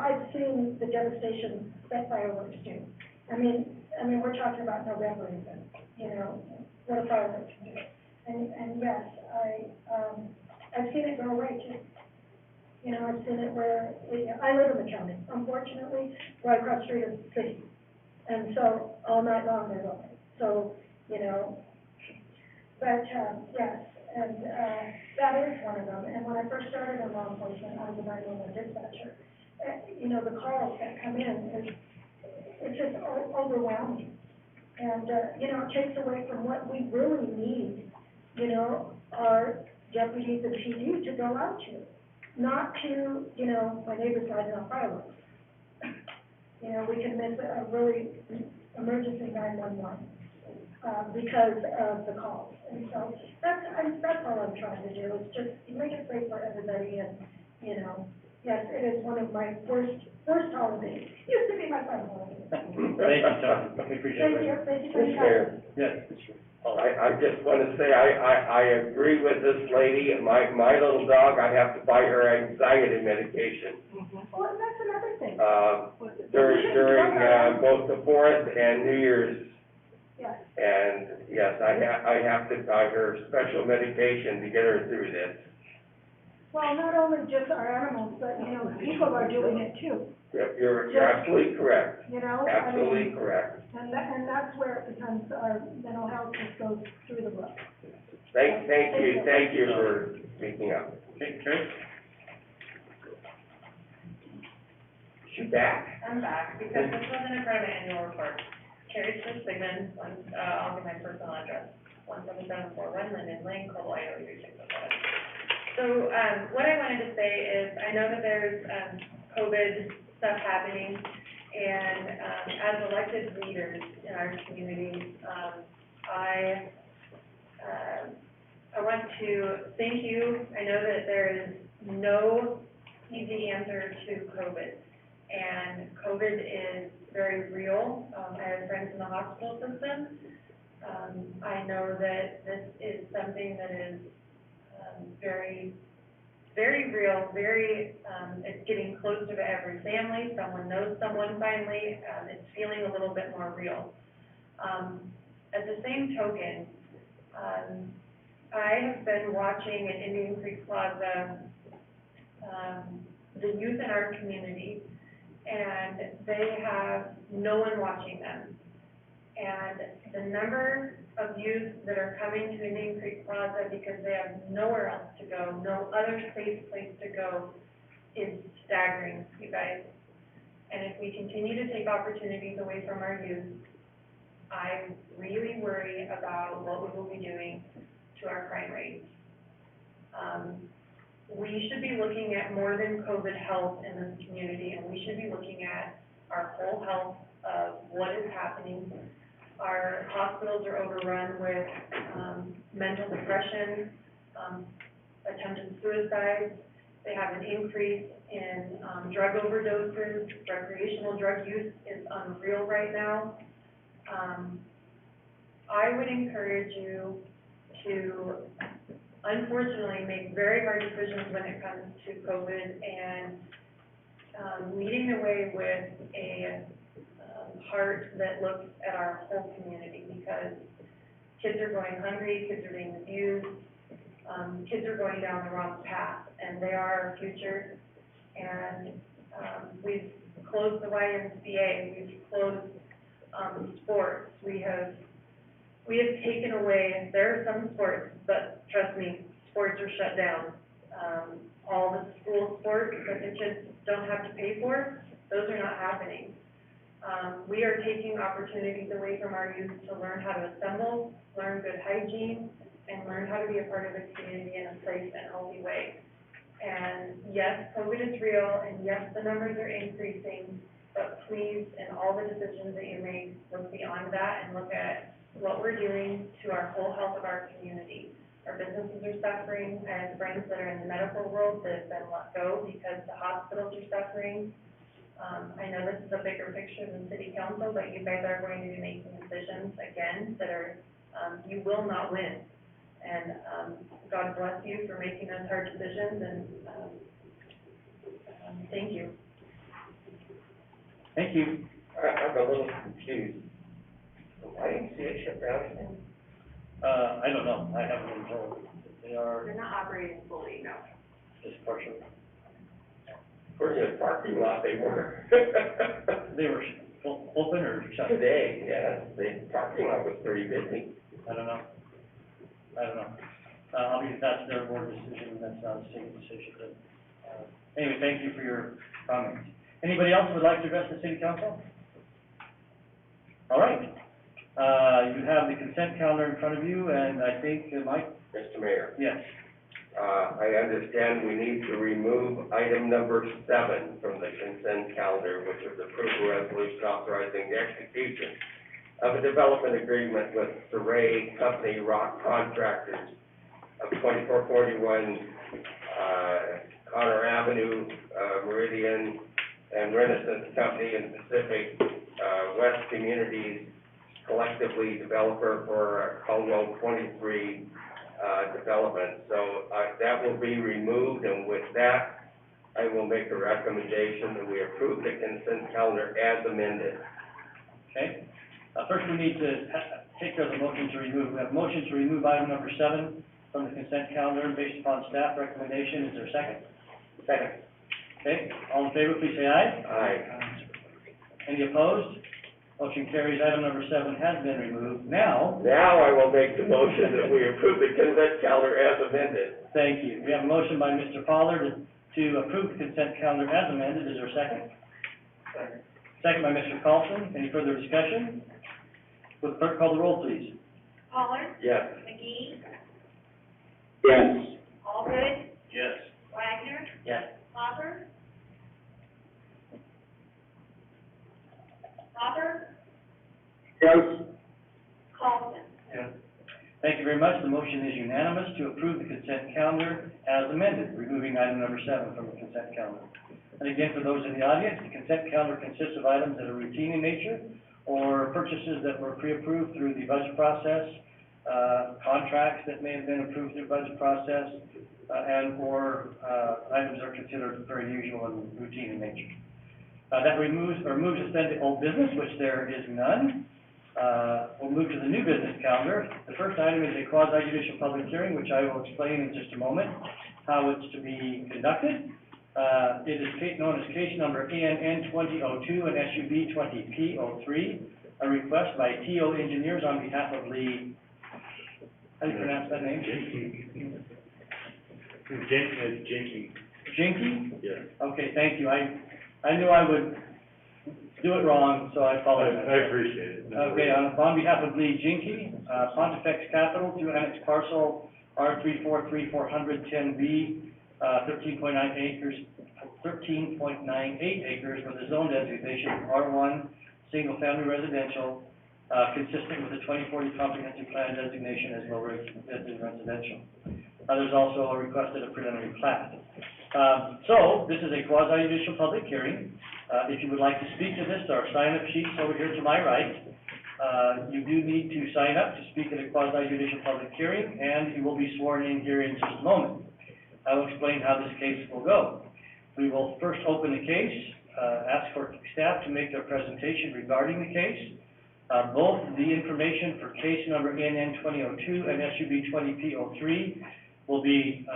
I've seen the devastation that fireworks do. I mean, we're talking about November even, what a fireworks can do. And yes, I've seen it go away too. I've seen it where, I live in the county, unfortunately, right across the street is the city. And so, all night long they're going. So, but, yes, and, that is one of them. And when I first started in law enforcement, I was a 911 dispatcher. The calls that come in, it's just overwhelming. And, it takes away from what we really need, our deputies and PD to go out to. Not to, my neighbor's lighting on fireworks. We can miss a really emergency 911, because of the calls. And so that's all I'm trying to do, is just make it safe for everybody. And, yes, it is one of my worst holidays. Used to be my fun holiday. Thank you, Tony, we appreciate it. Thank you for your Mr. Mayor, time. Yes, I just want to say, I agree with this lady. My little dog, I have to buy her anxiety medication. Well, that's another thing. During both the 4th and New Year's. Yes. And yes, I have to buy her special medication to get her through this. Well, not only just our animals, but, people are doing it too, You're absolutely correct. Absolutely correct. And that's where it becomes, our mental health just goes through the roof. Thank you for speaking up. okay, Terry? She back? I'm back, because this wasn't a part of my annual report. Carrie Smith Sigmund, I'll give my personal address, 17741 Linden Lane, Caldwell, Idaho, 3607. So, what I wanted to say is, I know that there's, COVID stuff happening, and, as elected leaders in our community, I want to thank you. I know that there is no easy answer to COVID, and COVID is very real. I have friends in the hospital system. I know that this is something that is very, very real, it's getting closer to every family. Someone knows someone finally. It's feeling a little bit more real. At the same token, I have been watching at Indian Creek Plaza, the youth in our community and they have no one watching them. And the number of youth that are coming to Indian Creek Plaza because they have nowhere else to go, no other safe place to go, is staggering, you guys. And if we continue to take opportunities away from our youth, I really worry about what we will be doing to our crime rates. We should be looking at more than COVID health in this community, and we should be looking at our whole health of what is happening. Our hospitals are overrun with mental depression, attempted suicide. They have an increase in drug overdoses. Recreational drug use is unreal right now. I would encourage you to, unfortunately, make very hard decisions when it comes to COVID, and leading the way with a heart that looks at our whole community, because kids are going hungry, kids are being abused, kids are going down the wrong path, and they are our future. And we've closed the YMCA, we've closed sports, we have taken away, there are some sports, but trust me, sports are shut down. All the school sports that the kids don't have to pay for, those are not happening. We are taking opportunities away from our youth to learn how to assemble, learn good hygiene, and learn how to be a part of the community in a safe and healthy way. And yes, COVID is real, and yes, the numbers are increasing, but please, in all the decisions that you make, look beyond that and look at what we're doing to our whole health of our community. Our businesses are suffering. I have friends that are in the medical world that have been let go because the hospitals are suffering. I know this is a bigger picture than city council, but you guys are going to be making decisions again that are, you will not win. And God bless you for making those hard decisions, and thank you. Thank you. I'm a little confused. Why didn't you see it shut down again? I don't know, I haven't been told. They are They're not operating fully, no. just partially. According to the parking lot, they were. They were open or shut? Today, yes, the parking lot was pretty busy. I don't know. Obviously, that's their board decision, that's not a city decision, but, anyway, thank you for your comments. Anybody else would like to address the city council? All right. You have the consent calendar in front of you, and I think, Mike? Mr. Mayor, Yes. I understand we need to remove item number 7 from the consent calendar, which is approval resolution authorizing the execution of a development agreement with Saray Company Rock Contractors of 2441 Connor Avenue, Meridian, and Renaissance Company and Pacific West Communities, collectively developer for Caldwell 23 development. So that will be removed, and with that, I will make a recommendation that we approve the consent calendar as amended. Okay. First, we need to take care of the motion to remove. We have a motion to remove item number 7 from the consent calendar based upon staff recommendation. Is there a second? Second. Okay. All in favor, please say aye. Aye. Any opposed? Motion carries. Item number 7 has been removed. Now, Now I will make the motion that we approve the consent calendar as amended. thank you. We have a motion by Mr. Pollard to approve the consent calendar as amended. Is there a second? Second. Second by Mr. Carlson. Any further discussion? Will the clerk call the roll, please? Pollard, Yes. McGee, Yes. Allgood, Yes. Wagner, Yes. Hopper. Hopper, Yes. Carlson. Thank you very much. The motion is unanimous to approve the consent calendar as amended, removing item number 7 from the consent calendar. And again, for those in the audience, the consent calendar consists of items that are routine in nature or purchases that were pre-approved through the budget process, contracts that may have been approved through the budget process, and/or items that are considered very usual and routine in nature. That moves us then to old business, which there is none. We'll move to the new business calendar. The first item is a quasi-judicial public hearing, which I will explain in just a moment how it's to be conducted. It is known as case number ANN 2002 and SUB 20P03, a request by TO Engineers on behalf of Lee, how do you pronounce that name? Jinky. Jinky? Yeah. Okay, thank you. I knew I would do it wrong, so I apologize. I appreciate it. No Okay, worries. on behalf of Lee Jinky, Pontifex Capital to annex parcel R343410B, 13.98 acres with a zone designation of R1, single-family residential, consistent with the 2040 comprehensive plan designation as low-risk residential. There's also a requested a preliminary plat. So, this is a quasi-judicial public hearing. If you would like to speak to this, there are sign-up sheets over here to my right. You do need to sign up to speak at a quasi-judicial public hearing, and you will be sworn in here in just a moment. I will explain how this case will go. We will first open the case, ask for staff to make their presentation regarding the case. Both the information for case number ANN 2002 and SUB 20P03 will be,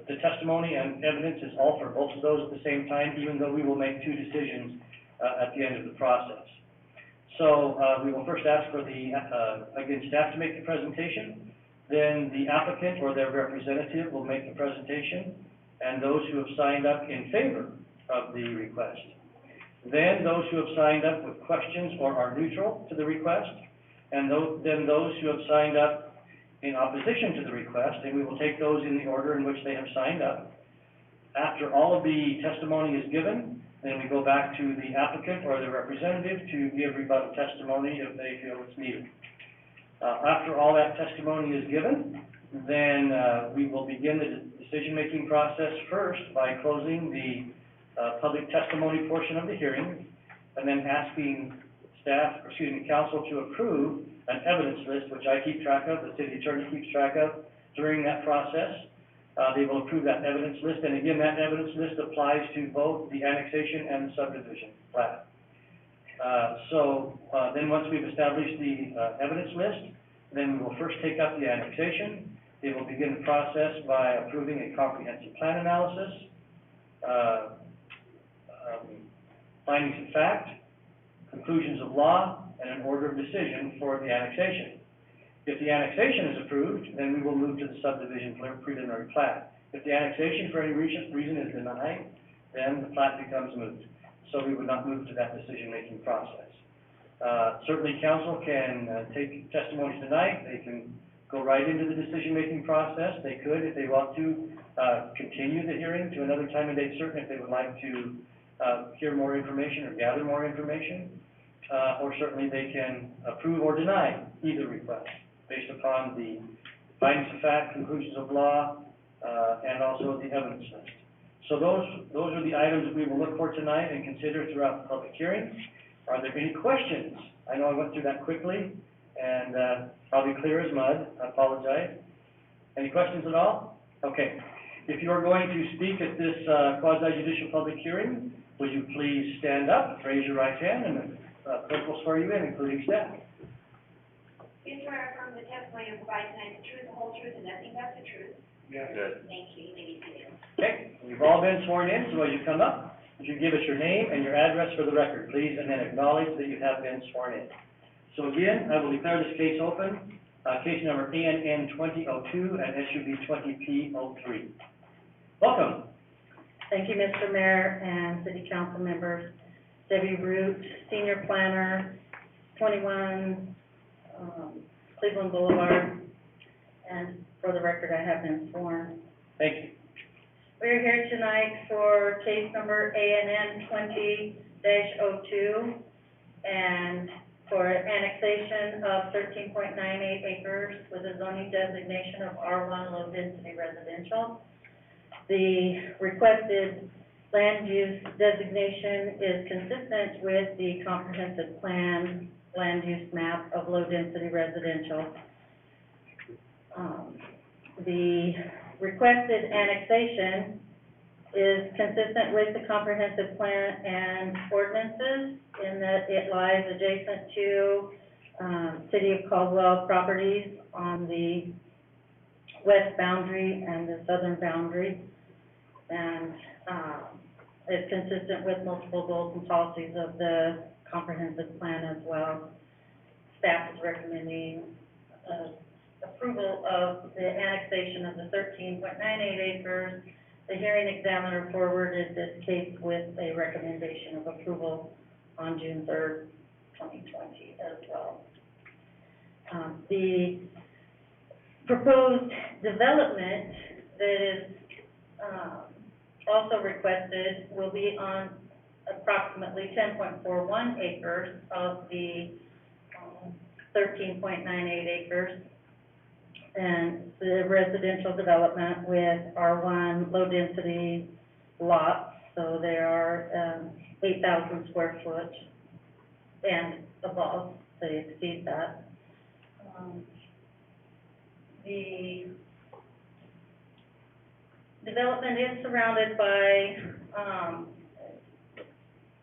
the testimony and evidence is all for both of those at the same time, even though we will make two decisions at the end of the process. So we will first ask for the, again, staff to make the presentation. Then the applicant or their representative will make the presentation, and those who have signed up in favor of the request. Then those who have signed up with questions or are neutral to the request, and then those who have signed up in opposition to the request, and we will take those in the order in which they have signed up. After all of the testimony is given, then we go back to the applicant or their representative to give rebuttal testimony if they feel it's needed. After all that testimony is given, then we will begin the decision-making process first by closing the public testimony portion of the hearing, and then asking staff, council to approve an evidence list, which I keep track of, the city attorney keeps track of during that process. They will approve that evidence list, and again, that evidence list applies to both the annexation and the subdivision plat. Then once we've established the evidence list, then we will first take up the annexation. They will begin the process by approving a comprehensive plan analysis, findings of fact, conclusions of law, and an order of decision for the annexation. If the annexation is approved, then we will move to the subdivision preliminary plat. If the annexation for any reason is denied, then the plat becomes moot. So we would not move to that decision-making process. Certainly, council can take testimony tonight. They can go right into the decision-making process. They could, if they want to, continue the hearing to another time and date certain if they would like to hear more information or gather more information. Or certainly they can approve or deny either request based upon the findings of fact, conclusions of law, and also the evidence list. So those are the items that we will look for tonight and consider throughout the public hearing. Are there any questions? I know I went through that quickly, and I'll be clear as mud. I apologize. Any questions at all? Okay. If you are going to speak at this quasi-judicial public hearing, would you please stand up, raise your right hand, and the clerk will swear you in, including staff. You swear affirm the testimony you provide tonight the truth, the whole truth, and nothing but the truth. Yes. Thank you. You may be seated. Okay, you've all been sworn in, so as you come up, would you give us your name and your address for the record, please, and then acknowledge that you have been sworn in. So again, I will declare this case open, case number ANN 2002 and SUB 20P03. Welcome. Thank you, Mr. Mayor and City Council members. Debbie Root, Senior Planner, 21 Cleveland Boulevard, and for the record, I have been sworn. Thank you. We're here tonight for case number ANN 20-02, and for annexation of 13.98 acres with a zoning designation of R1 low density residential. The requested land use designation is consistent with the comprehensive plan land use map of low density residential. The requested annexation is consistent with the comprehensive plan and ordinances in that it lies adjacent to City of Caldwell properties on the west boundary and the southern boundary. And It's consistent with multiple goals and policies of the comprehensive plan as well. Staff is recommending, approval of the annexation of the 13.98 acres. The hearing examiner forwarded this case with a recommendation of approval on June 3rd, 2020 as well. The proposed development that is, also requested will be on approximately 10.41 acres of the 13.98 acres. And the residential development with R1 low-density lots, so they are 8,000 square foot and above, they exceed that. The development is surrounded by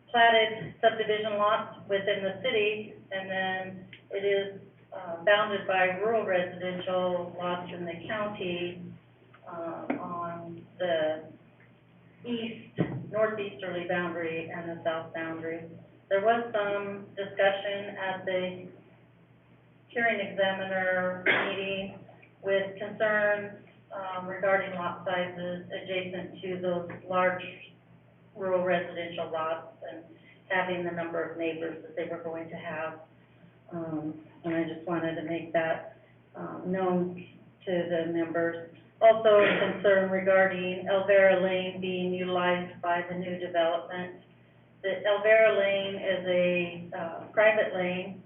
platted subdivision lots within the city, and then it is bounded by rural residential lots in the county on the northeasterly boundary and the south boundary. There was some discussion at the hearing examiner meeting with concerns regarding lot sizes adjacent to those large rural residential lots and having the number of neighbors that they were going to have. And I just wanted to make that known to the members. Also, a concern regarding Elvera Lane being utilized by the new development. The Elvera Lane is a private lane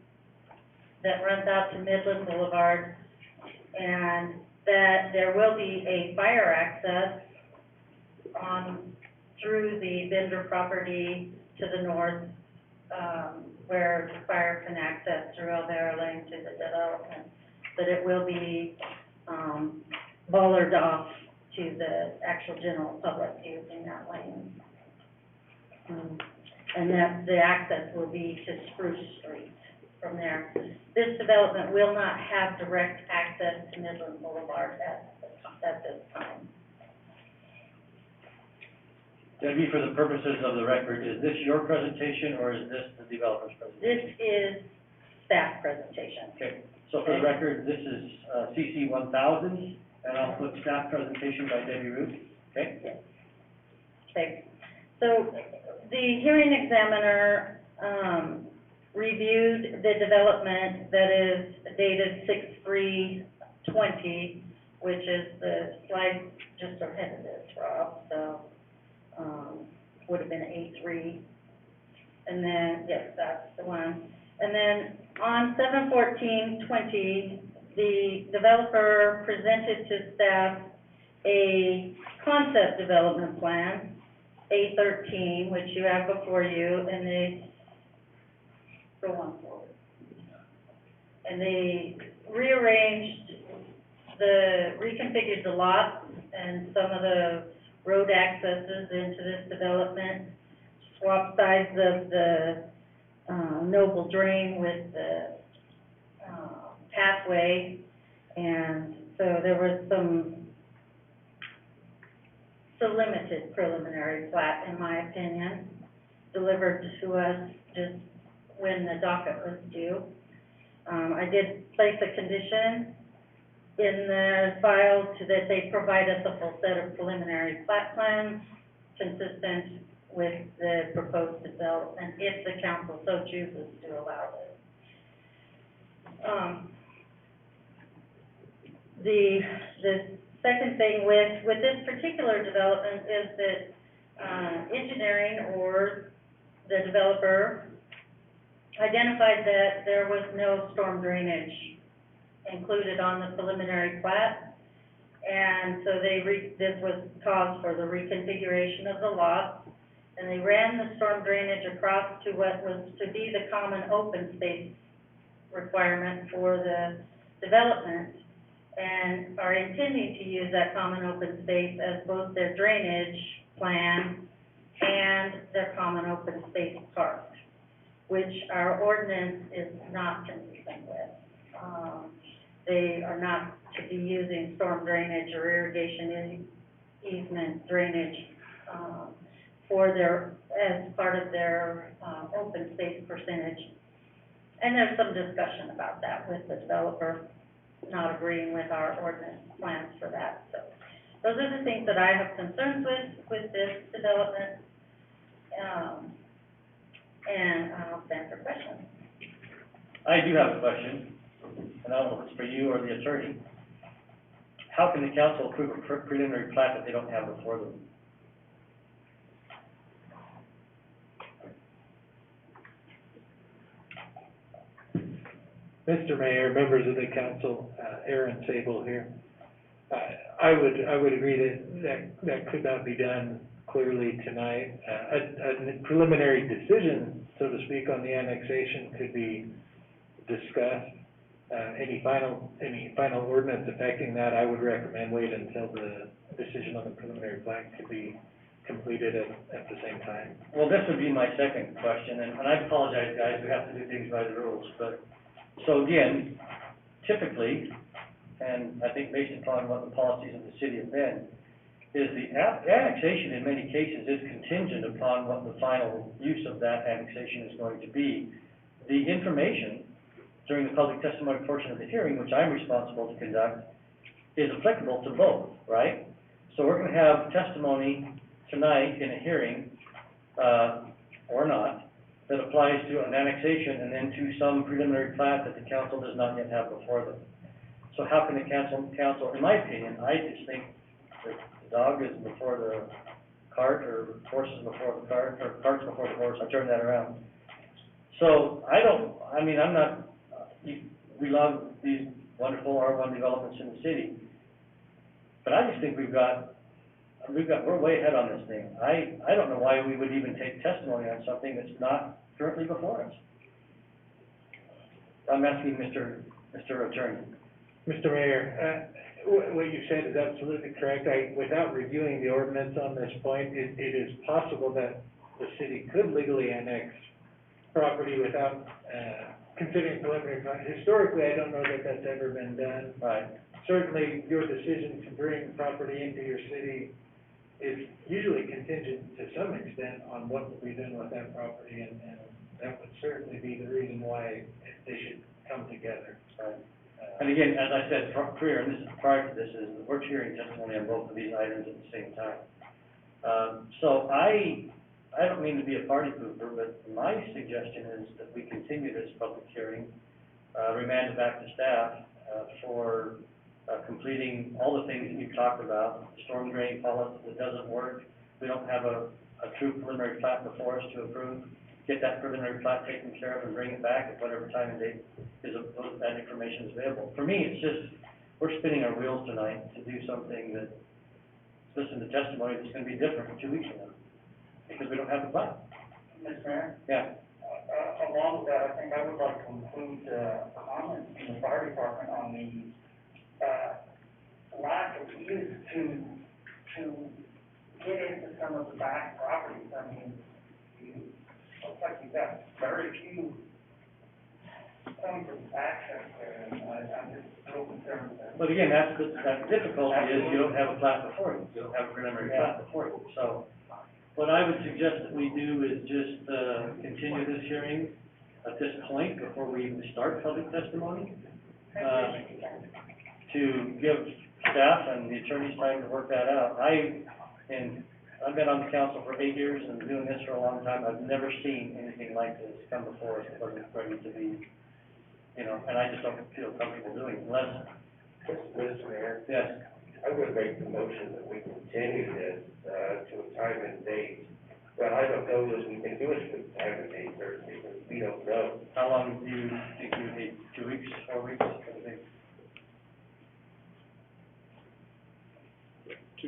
that runs out to Midland Boulevard, and that there will be a fire access through the Bender property to the north, where fire can access through Elvera Lane to the development. But it will be bollarded off to the actual general public using that lane. And that the access will be to Spruce Street from there. This development will not have direct access to Midland Boulevard at this time. Debbie, for the purposes of the record, is this your presentation or is this the developer's presentation? This is staff presentation. Okay, so for the record, this is CC 1000, and I'll put staff presentation by Debbie Root, okay? Yes. Okay, so the hearing examiner reviewed the development that is dated 6/3/20, which is the slide just ahead of this, Rob, so would have been 8/3. And then, yes, that's the one. And then on 7/14/20, the developer presented to staff a concept development plan, A13, which you have before you, and they go on forward. And they reconfigured the lots and some of the road accesses into this development, swapped sides of the Noble Drain with the pathway, and so there was some limited preliminary plat, in my opinion, delivered to us just when the docket was due. I did place a condition in the file that they provide us a full set of preliminary plat plans consistent with the proposed development, if the council so chooses to allow this. The second thing with this particular development is that engineering or the developer identified that there was no storm drainage included on the preliminary plat, and so this was cause for the reconfiguration of the lot, and they ran the storm drainage across to what was to be the common open space requirement for the development, and are intending to use that common open space as both their drainage plan and their common open space park, which our ordinance is not consistent with. They are not to be using storm drainage or irrigation easement drainage for their, as part of their, open space percentage. And there's some discussion about that with the developer not agreeing with our ordinance plans for that, so. Those are the things that I have concerns with this development. And I'll stand for questions. I do have a question, and I don't know if it's for you or the attorney. How can the council approve a preliminary plat that they don't have before them? Mr. Mayor, members of the council, Aaron Sable here. I would agree that could not be done clearly tonight. A preliminary decision, so to speak, on the annexation could be discussed. Any final ordinance affecting that, I would recommend wait until the decision on the preliminary plan could be completed at the same time. Well, this would be my second question, and I apologize, guys, we have to do things by the rules, but, so again, typically, and I think based upon what the policies of the city have been, is the annexation in many cases is contingent upon what the final use of that annexation is going to be. The information during the public testimony portion of the hearing, which I'm responsible to conduct, is applicable to both, right? So we're gonna have testimony tonight in a hearing, or not, that applies to an annexation and then to some preliminary plat that the council does not yet have before them. So how can the council, in my opinion, I just think that the dog is before the cart, or horses before the cart, or carts before the horse, I turn that around. So I'm not, we love these wonderful R1 developments in the city, but I just think we're way ahead on this thing. I don't know why we would even take testimony on something that's not currently before us. I'm asking Mr. Attorney. Mr. Mayor, what you said is absolutely correct. Without reviewing the ordinance on this point, it is possible that the city could legally annex property without, considering preliminary plan. Historically, I don't know that that's ever been done. Right. Certainly, your decision to bring property into your city is usually contingent to some extent on what will be done with that property, and that would certainly be the reason why they should come together. Right. And again, as I said, prior to this, is we're hearing testimony on both of these items at the same time. So I don't mean to be a party pooper, but my suggestion is that we continue this public hearing, remand it back to staff, for completing all the things that you've talked about, storm drain policy that doesn't work. We don't have a true preliminary plat before us to approve. Get that preliminary plat taken care of and bring it back at whatever time and date that information is available. For me, it's just, we're spinning our wheels tonight to do something that, listen to testimony that's gonna be different in 2 weeks from now, because we don't have the plat. Mr. Mayor? Yeah. Along with that, I think I would like to include, comments from the fire department on the, lack of use to get into some of the back properties. I mean, looks like you've got very few points of access there, and I'm just real concerned with that. But again, that's the difficulty is you don't have a plat before you, you don't have a preliminary plat before you. So what I would suggest that we do is just, continue this hearing at this point before we even start public testimony, to give staff and the attorneys time to work that out. I've been on the council for 8 years and doing this for a long time. I've never seen anything like this come before us that wasn't ready to be, and I just don't feel comfortable doing it unless. Mr. Mayor? Yes. I would make the motion that we continue this, to a time and date. Well, I don't know that we can do it with time and date, certainly, because we don't know. How long do you think you would need? 2 weeks, 4 weeks?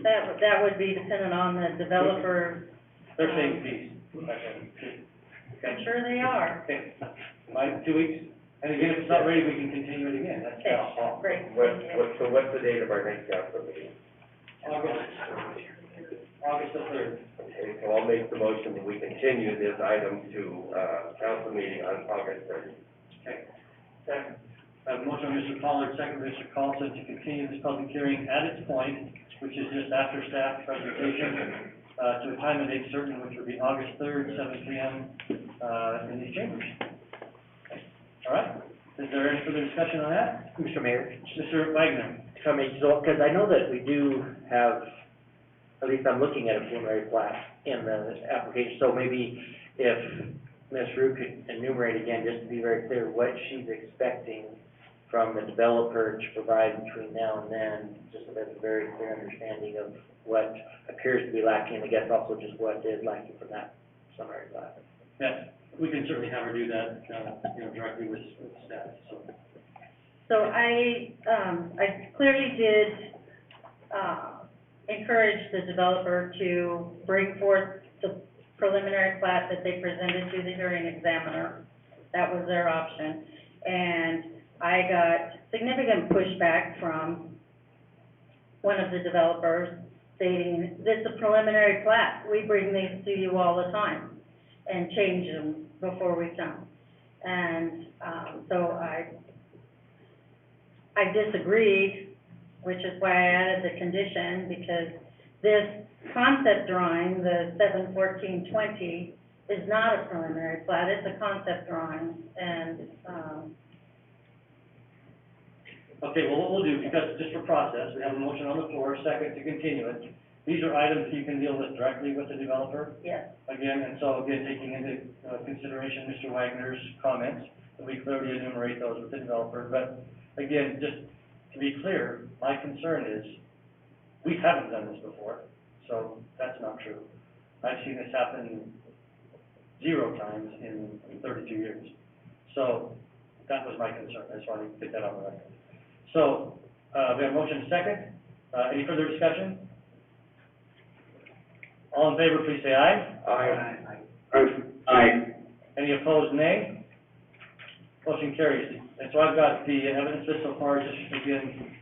That would be dependent on the developer. They're saying peace. I'm sure they are. Okay. 2 weeks? And again, if it's not ready, we can continue it again. That's Okay, all. great, What, thank you. so what's the date of our next council meeting? August the 3rd. Okay, so I'll make the motion that we continue this item to, council meeting on August 3rd. Okay. Second. I have a motion by Mr. Pollard, second by Mr. Carlson, to continue this public hearing at its point, which is just after staff presentation, to a time and date certain, which would be August 3rd, 7 p.m., in these chambers. All right? Is there any further discussion on that? Mr. Mayor, Mr. Wagner? if I may, so, because I know that we do have, at least I'm looking at a preliminary plat in the application, so maybe if Ms. Rue could enumerate again, just to be very clear, what she's expecting from the developer to provide between now and then, just so there's a very clear understanding of what appears to be lacking, and I guess also just what is lacking from that summary plat. Yes, we can certainly have her do that, directly with staff, so. So I clearly did, encourage the developer to bring forth the preliminary plat that they presented to the hearing examiner. That was their option. And I got significant pushback from one of the developers stating, this is a preliminary plat. We bring these to you all the time and change them before we come. And, so I disagreed, which is why I added the condition, because this concept drawing, the 7/14/20, is not a preliminary plat, it's a concept drawing, and, Okay, well, what we'll do, because just for process, we have a motion on the floor, second to continue it. These are items you can deal with directly with the developer. yes. Again, and so again, taking into consideration Mr. Wagner's comments, that we clearly enumerate those with the developer. But again, just to be clear, my concern is, we haven't done this before, so that's not true. I've seen this happen 0 times in 32 years. So that was my concern. I just wanted to get that on the record. So, we have a motion second. Any further discussion? All in favor, please say aye. Aye. Any opposed, nay? Motion carries. And so I've got the evidence list so far, just again,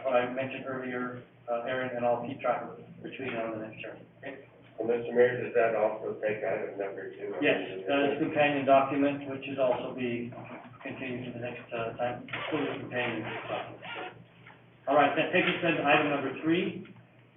what I mentioned earlier, Aaron, and I'll keep track of it between now and the next term. Okay? Well, Mr. Mayor, does that also take item number 2? Yes, that is a companion document, which is also be continued to the next, time, fully companion document. All right, that takes us then to item number 3,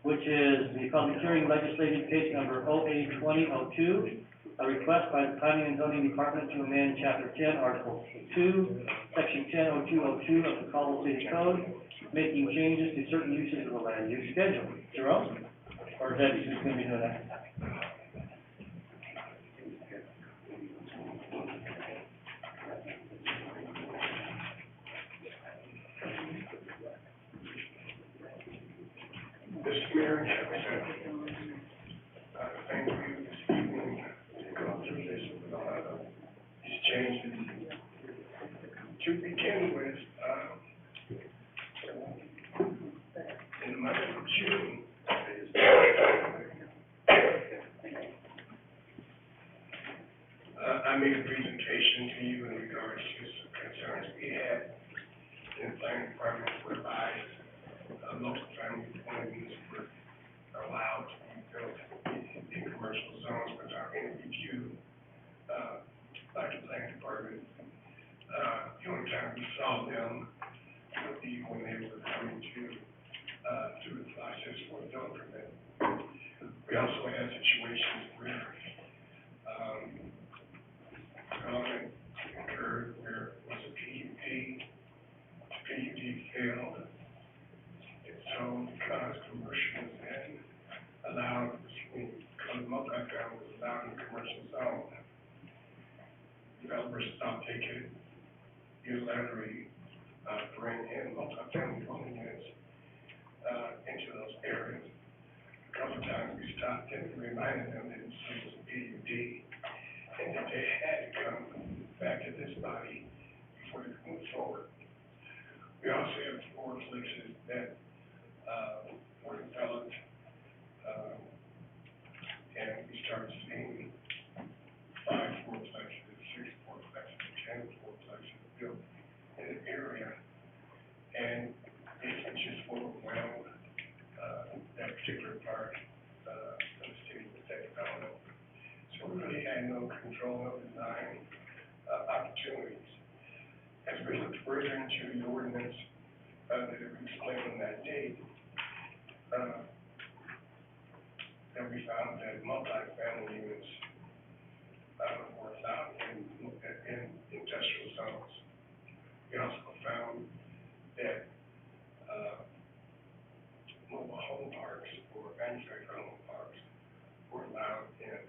which is the public hearing legislative case number 08-2002, a request by the Planning and Zoning Department to amend Chapter 10, Article 2, Section 100202 of the Caldwell City Code, making changes to certain uses of the land use schedule. Jerome? Or Debbie, who's going to be doing that? Mr. Mayor, thank you this evening to go through this with a lot of these changes. To begin with, in the month of June, I made a presentation to you in regards to some concerns we had in the planning department whereby multi-family dwellings were allowed to be built in commercial zones without any review by the planning department. The only time we saw them would be when they were coming to do the process for a building permit. We also had situations where development occurred where it was a PUD, the PUD failed. So because commercial was then allowed, because multifamily was allowed in the commercial zone, developers stopped taking unilaterally bring in multifamily dwelling units into those areas. A couple of times we stopped and reminded them that it was a PUD and that they had to come back to this body before they could move forward. We also have 4 places that were developed, and we started seeing 5 fourplexes, 6 fourplexes, 10 fourplexes built in the area, and it just overwhelmed that particular part of the city with that development. So we really had no control of design opportunities. As we looked further into the ordinance that we explained on that date, that we found that multifamily units, were allowed in industrial zones. We also found that, mobile home parks or manufactured home parks were allowed in,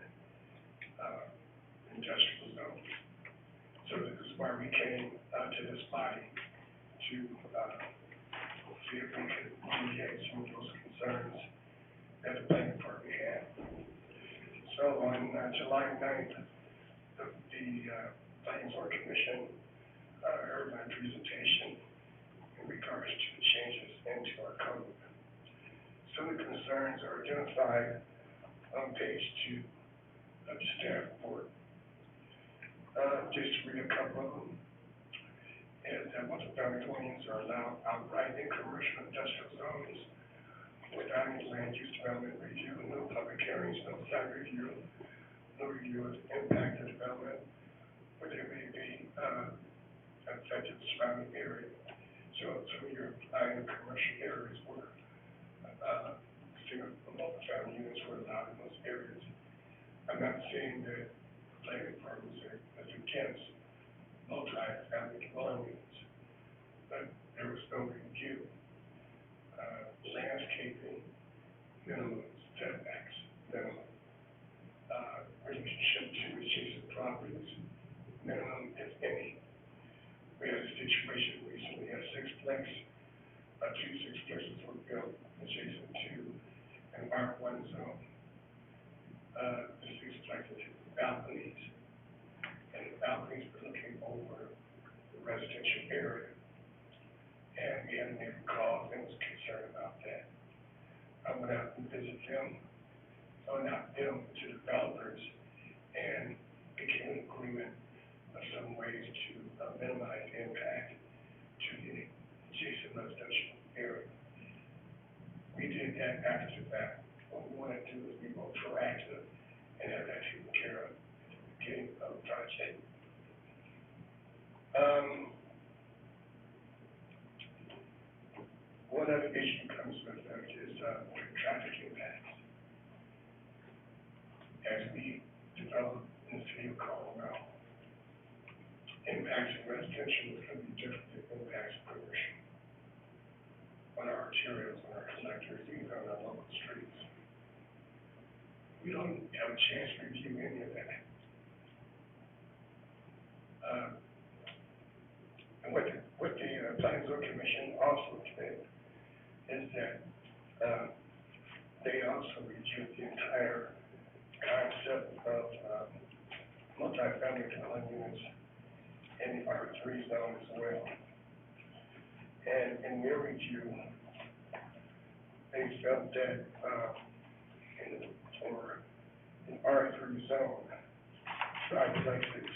industrial zones. So this is why we came, to this body to, see if we could alleviate some of those concerns that the planning department had. So on, July 9th, the Planning Board Commission, heard my presentation in regards to the changes into our code. Some of the concerns are identified on page 2 of the staff report. Just to read a couple of them, is that multifamily dwellings are allowed outright in commercial industrial zones without any land use development review, no public hearings, no site review, no review of impact of development, where there may be, affected surrounding area. So you're applying commercial areas where, single multifamily units were allowed in those areas. I'm not saying that the planning department is against multi-family dwelling units, but there was no review. Landscaping, minimum setbacks, minimum, relationship to adjacent properties, minimum, if any. We had a situation recently at Sixplex, 2 Sixplexes were built adjacent to an R1 zone. The Sixplexes had balconies, and the balconies were looking over the residential area. And we had a neighbor call and was concerned about that. I went out and visited them, or not them, but the developers, and became an agreement of some ways to minimize impact to the adjacent residential area. We did that after that. What we want to do is be more proactive and have that taken care of at the beginning of the project. One other issue comes with that is traffic impacts. As we develop in the city of Colorado, impacts of residential is going to be different than impacts of commercial. On our arterials, on our collectors, even on our local streets. We don't have a chance to review any of that. And what the Planning Board Commission also did is that they also reviewed the entire concept of multi-family dwelling units in the R3 zone as well. And in their review, they felt that for an R3 zone, triplexes,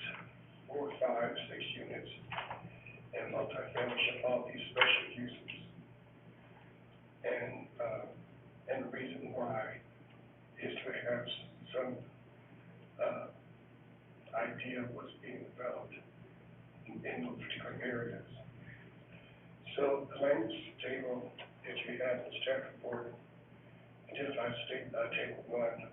4, 5, 6 units, and multifamily should all be special uses. And the reason why is to have some idea of what's being developed in those particular areas. So the language table that you have in the staff report identifies table 1.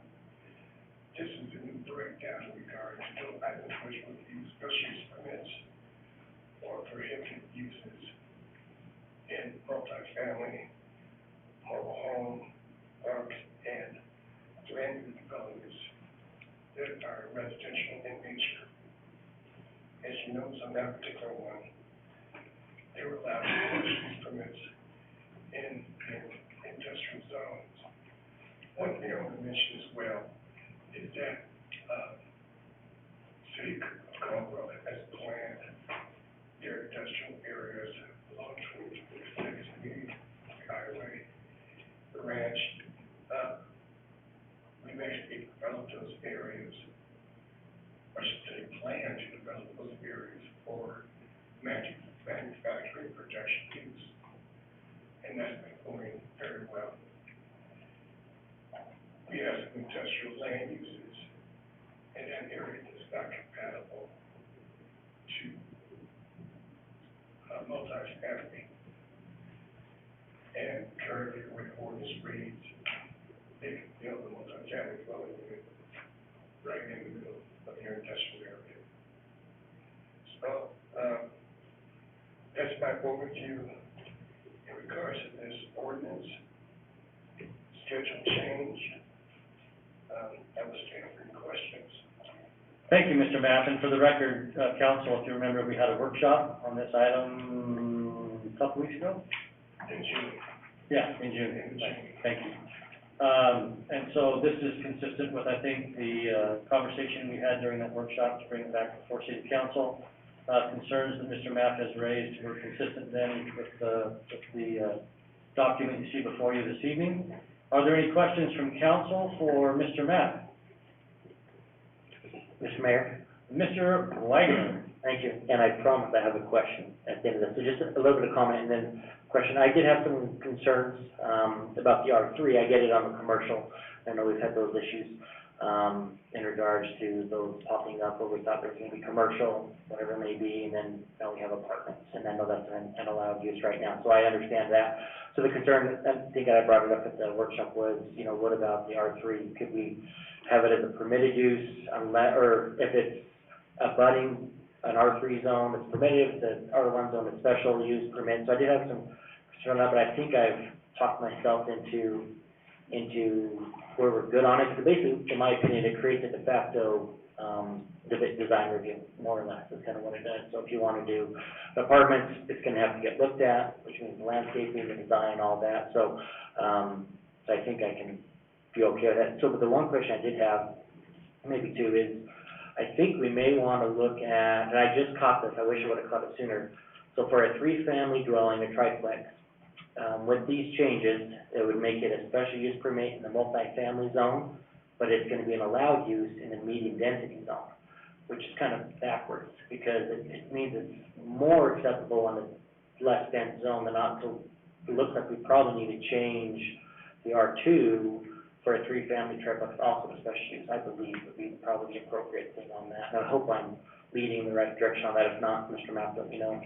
This is the new breakdown in regard to those items which would be special use permits or prohibited uses in multifamily, mobile home, parks, and land use developments that are residential in nature. As you notice on that particular one, they were allowed special use permits in industrial zones. One thing I want to mention as well is that City of Colorado has planned their industrial areas along 2026 Community Highway, the ranch. We've actually developed those areas, I should say, plan to develop those areas for manufacturing protection use. And that's been going very well. We have some industrial land uses in that area that's not compatible to multifamily. And currently, the way the ordinance reads, they can build a multifamily here in Jessup area. So, that's my overview in regards to this ordinance, schedule change. I was standing for your questions. Thank you, Mr. Mapp, and for the record, council, if you remember, we had a workshop on this item a couple weeks ago? In June. Yeah, in June, thank you. And so this is consistent with, I think, the conversation we had during that workshop to bring it back before city council. Concerns that Mr. Mapp has raised were consistent then with the document you see before you this evening. Are there any questions from council for Mr. Mapp? Mr. Mayor? Mr. Wagner? Thank you, and I promise I have a question at the end of this, so just a little bit of comment and then question. I did have some concerns, about the R3, I get it on the commercial, I know we've had those issues, in regards to those popping up where we thought there was gonna be commercial, whatever it may be, and then now we have apartments, and I know that's an allowed use right now, so I understand that. So the concern, I think I brought it up at the workshop was, you know, what about the R3? Could we have it as a permitted use unless, or if it's abutting an R3 zone, it's permitted, if it's R1 zone, it's special use permit. So I did have some concern on that, but I think I've talked myself into where we're good on it. Because basically, in my opinion, it creates a de facto, design review, more or less, is kind of what it does. So if you want to do apartments, it's gonna have to get looked at, which means the landscaping, the design, all that. So, so I think I can be okay with that. So, but the one question I did have, maybe two, is I think we may want to look at, and I just caught this, I wish I would have caught it sooner. So for a three-family dwelling, a triplex, with these changes, it would make it a special use permit in the multifamily zone, but it's gonna be an allowed use in a medium density zone, which is kind of backwards, because it means it's more acceptable in a less dense zone than not. So it looks like we probably need to change the R2 for a three-family triplex, also a special use, I believe would be probably the appropriate thing on that. And I hope I'm leading in the right direction on that. If not, Mr. Mapp, let me know.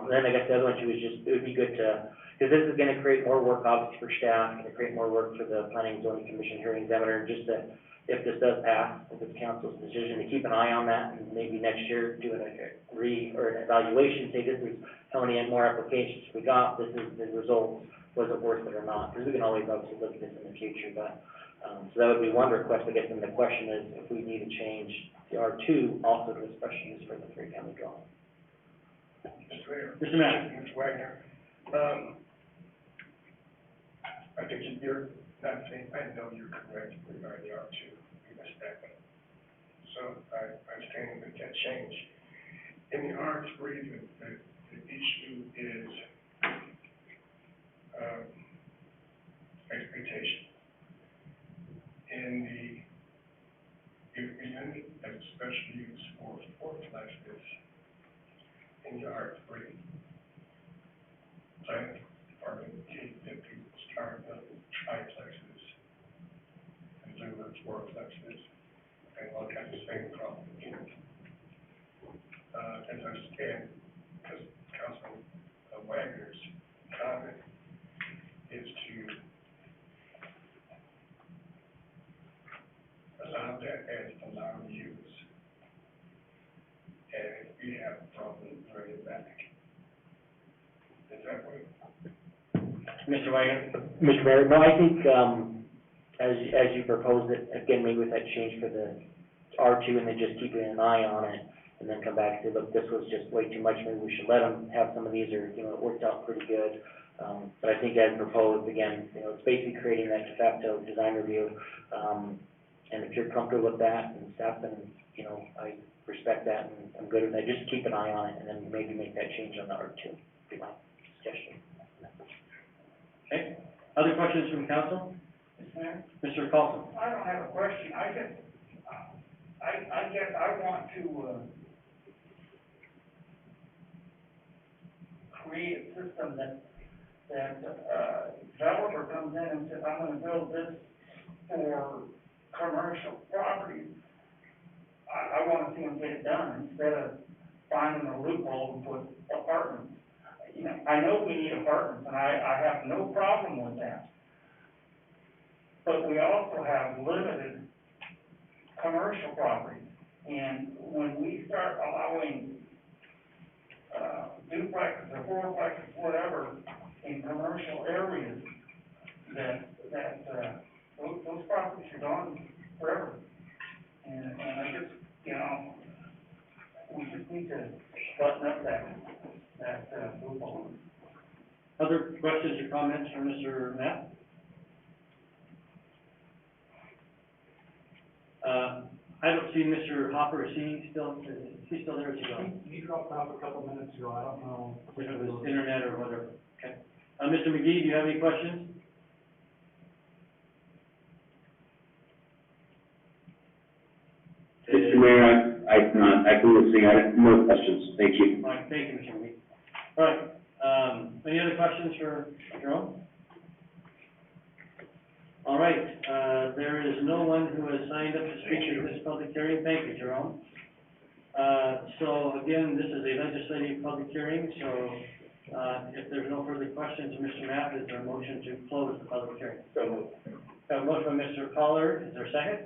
Then I guess the other one too is just, it would be good to, because this is gonna create more work obviously for staff, gonna create more work for the Planning and Zoning Commission hearing examiner, just that if this does pass, if it's council's decision, to keep an eye on that and maybe next year do an evaluation, say this is how many more applications we got, this is the results, was it worth it or not? Because we can always obviously look at this in the future, but, so that would be one request, I guess, and the question is if we need to change the R2 also to a special use for the three-family dwelling. Mr. Mapp. Mr. Wagner, I think you're not saying, I know you're correct regarding the R2, we missed that one. So I stand with that change. In the R3, the issue is, expectation. In the, if we limit as a special use for fourplexes in the R3, planning department gave them people start building triplexes and do the fourplexes and look at the same problem again. As I understand, because Councilman Wagner's comment is to allow that as allowed use. And if we have a problem, bring it back. Is that what? Mr. Wagner? Mr. Mayor, no, I think, as you proposed it, again, maybe with that change for the R2 and then just keeping an eye on it and then come back and say, look, this was just way too much, maybe we should let them have some of these, or, you know, it worked out pretty good. But I think as proposed, again, you know, it's basically creating that de facto design review. And if you're comfortable with that and staff, then, you know, I respect that and I'm good with that. Just keep an eye on it and then maybe make that change on the R2, be my suggestion. Okay, other questions from council? Mr. Carlson? I don't have a question, I guess I want to, create a system that, developer comes in and says, I'm gonna build this for commercial properties. I wanna see them get it done instead of finding a loophole and put apartments. You know, I know we need apartments, and I have no problem with that. But we also have limited commercial properties And when we start allowing, duplexes or fourplexes, whatever, in commercial areas, those properties are gone forever. And I just, you know, we just need to button up that loophole. Other questions or comments from Mr. Knapp? I don't see Mr. Hopper, is he still there, is he gone? He dropped off a couple minutes ago, I don't know. If it was internet or whatever, okay. Mr. McGee, do you have any questions? Mr. Mayor, I can listen, I have no questions, thank you. All right, thank you, Mr. McGee. All right, any other questions for Jerome? All right, there is no one who has signed up to speak in this public hearing. Thank you, Jerome. So again, this is a legislative public hearing, so, if there's no further questions, Mr. Knapp, is there a motion to close the public hearing? So moved. Got a motion by Mr. Pollard, is there a second?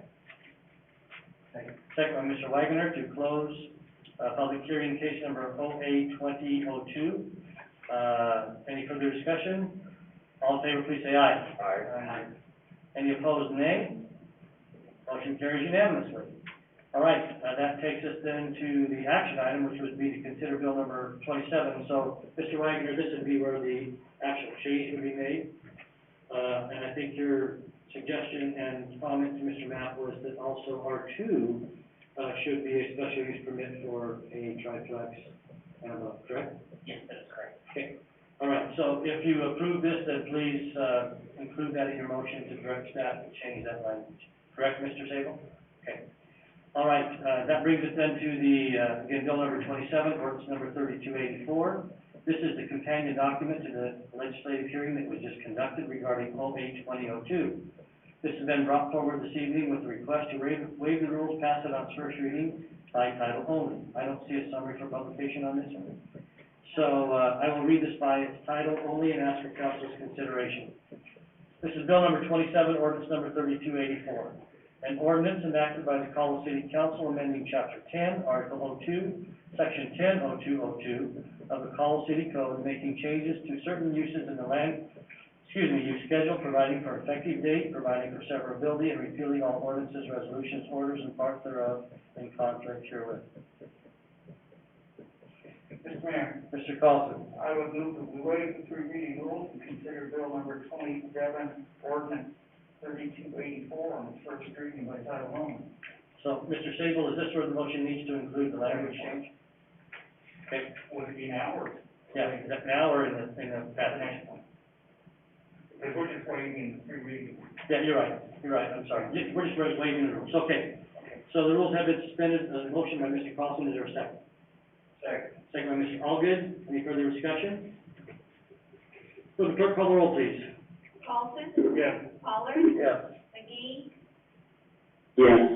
Second by Mr. Wagner to close, public hearing case number OA-2002. Any further discussion? All in favor, please say aye. Aye. Any opposed, nay? Motion carries unanimously. All right, that takes us then to the action item, which would be to consider bill number 27. So, Mr. Wagner, this would be where the actual change would be made. And I think your suggestion and comment to Mr. Knapp was that also R2 should be a special use permit for a triplex and above, correct? Yes, that is correct. Okay. All right, so if you approve this, then please include that in your motion to direct staff to change that language. Correct, Mr. Sable? Okay. All right, that brings us then to the, again, bill number 27, ordinance number 3284. This is the companion document to the legislative hearing that was just conducted regarding OA-2002. This has been brought forward this evening with a request to waive the rules, pass it on first reading by title only. I don't see a summary for publication on this one. So, I will read this by its title only and ask for council's consideration. This is bill number 27, ordinance number 3284. An ordinance enacted by the Collill City Council amending chapter 10, article 02, section 100202 of the Collill City Code, making changes to certain uses in the use schedule, providing for effective date, providing for severability, and repealing all ordinances, resolutions, orders, and parts thereof in conflict herewith. Mr. Mayor, Mr. Carlson. I would move that we waive the three reading rules and consider bill number 27, ordinance 3284 on its first reading by title only. So, Mr. Sable, is this where the motion needs to include the language change? Okay, Would it be now or? yeah, is that now or in the passage? Because we're just waiving the three readings. Yeah, you're right, I'm sorry. Yeah, we're just waiving the rules, okay. So the rules have been suspended, motion by Mr. Carlson, is there a second? Second by Mr. Allgood, any further discussion? Will the clerk call the roll, please? Carlson? Yes. Pollard? Yes. McGee? Yes.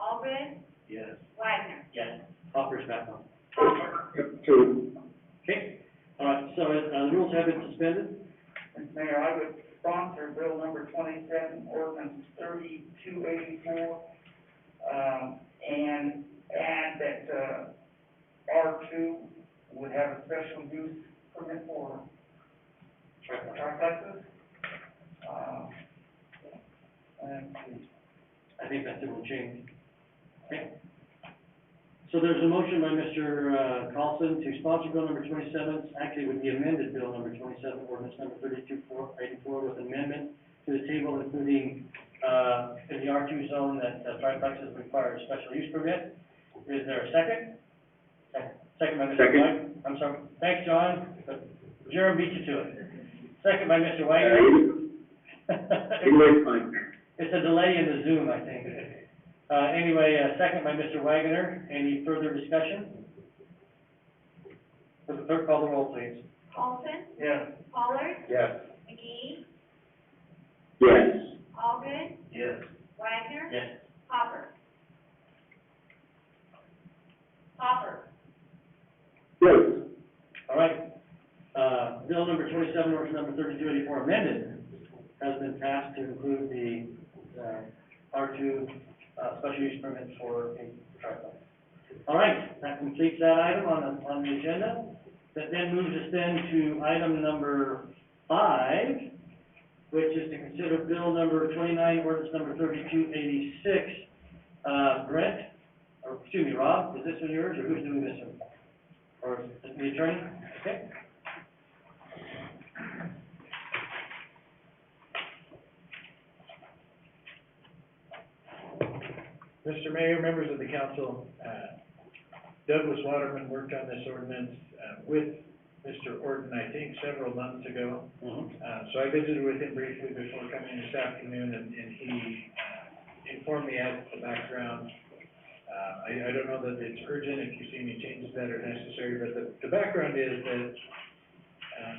Allgood? Yes. Wagner? Yes. Hopper's back on. Hopper? True. Okay, all right, so, the rules have been suspended. Mr. Mayor, I would sponsor bill number 27, ordinance 3284, and add that, R2 would have a special use permit for triplexes. And I think that's a little change. Okay. So there's a motion by Mr. Carlson to sponsor bill number 27, actually it would be amended bill number 27, ordinance number 3284 with amendment to the table including, in the R2 zone that triplexes require a special use permit. Is there a second? Second by Mr. Second. White. I'm sorry. Thanks, John. Jerome beat you to it. Second by Mr. White. Anyway, fine. It's a delay in the Zoom, I think. Anyway, second by Mr. Wagner. Any further discussion? Will the clerk call the roll, please? Carlson? yes. Pollard? Yes. McGee? Yes. Allgood? Yes. Wagner? Yes. Hopper? Hopper? Yes. All right. Bill number 27, ordinance number 3284 amended has been passed to include the R2 special use permit for a triplex. All right, that completes that item on the agenda. That then moves us then to item number 5, which is to consider bill number 29, ordinance number 3286. Brent, or excuse me, Rob, is this one yours, or who's doing this one? Or the attorney? Okay. Mr. Mayor, members of the council, Douglas Waterman worked on this ordinance, with Mr. Orton, I think, several months ago. So I visited with him briefly before coming this afternoon, and he, informed me as to the background. I don't know that it's urgent, if you see any changes that are necessary, but the background is that,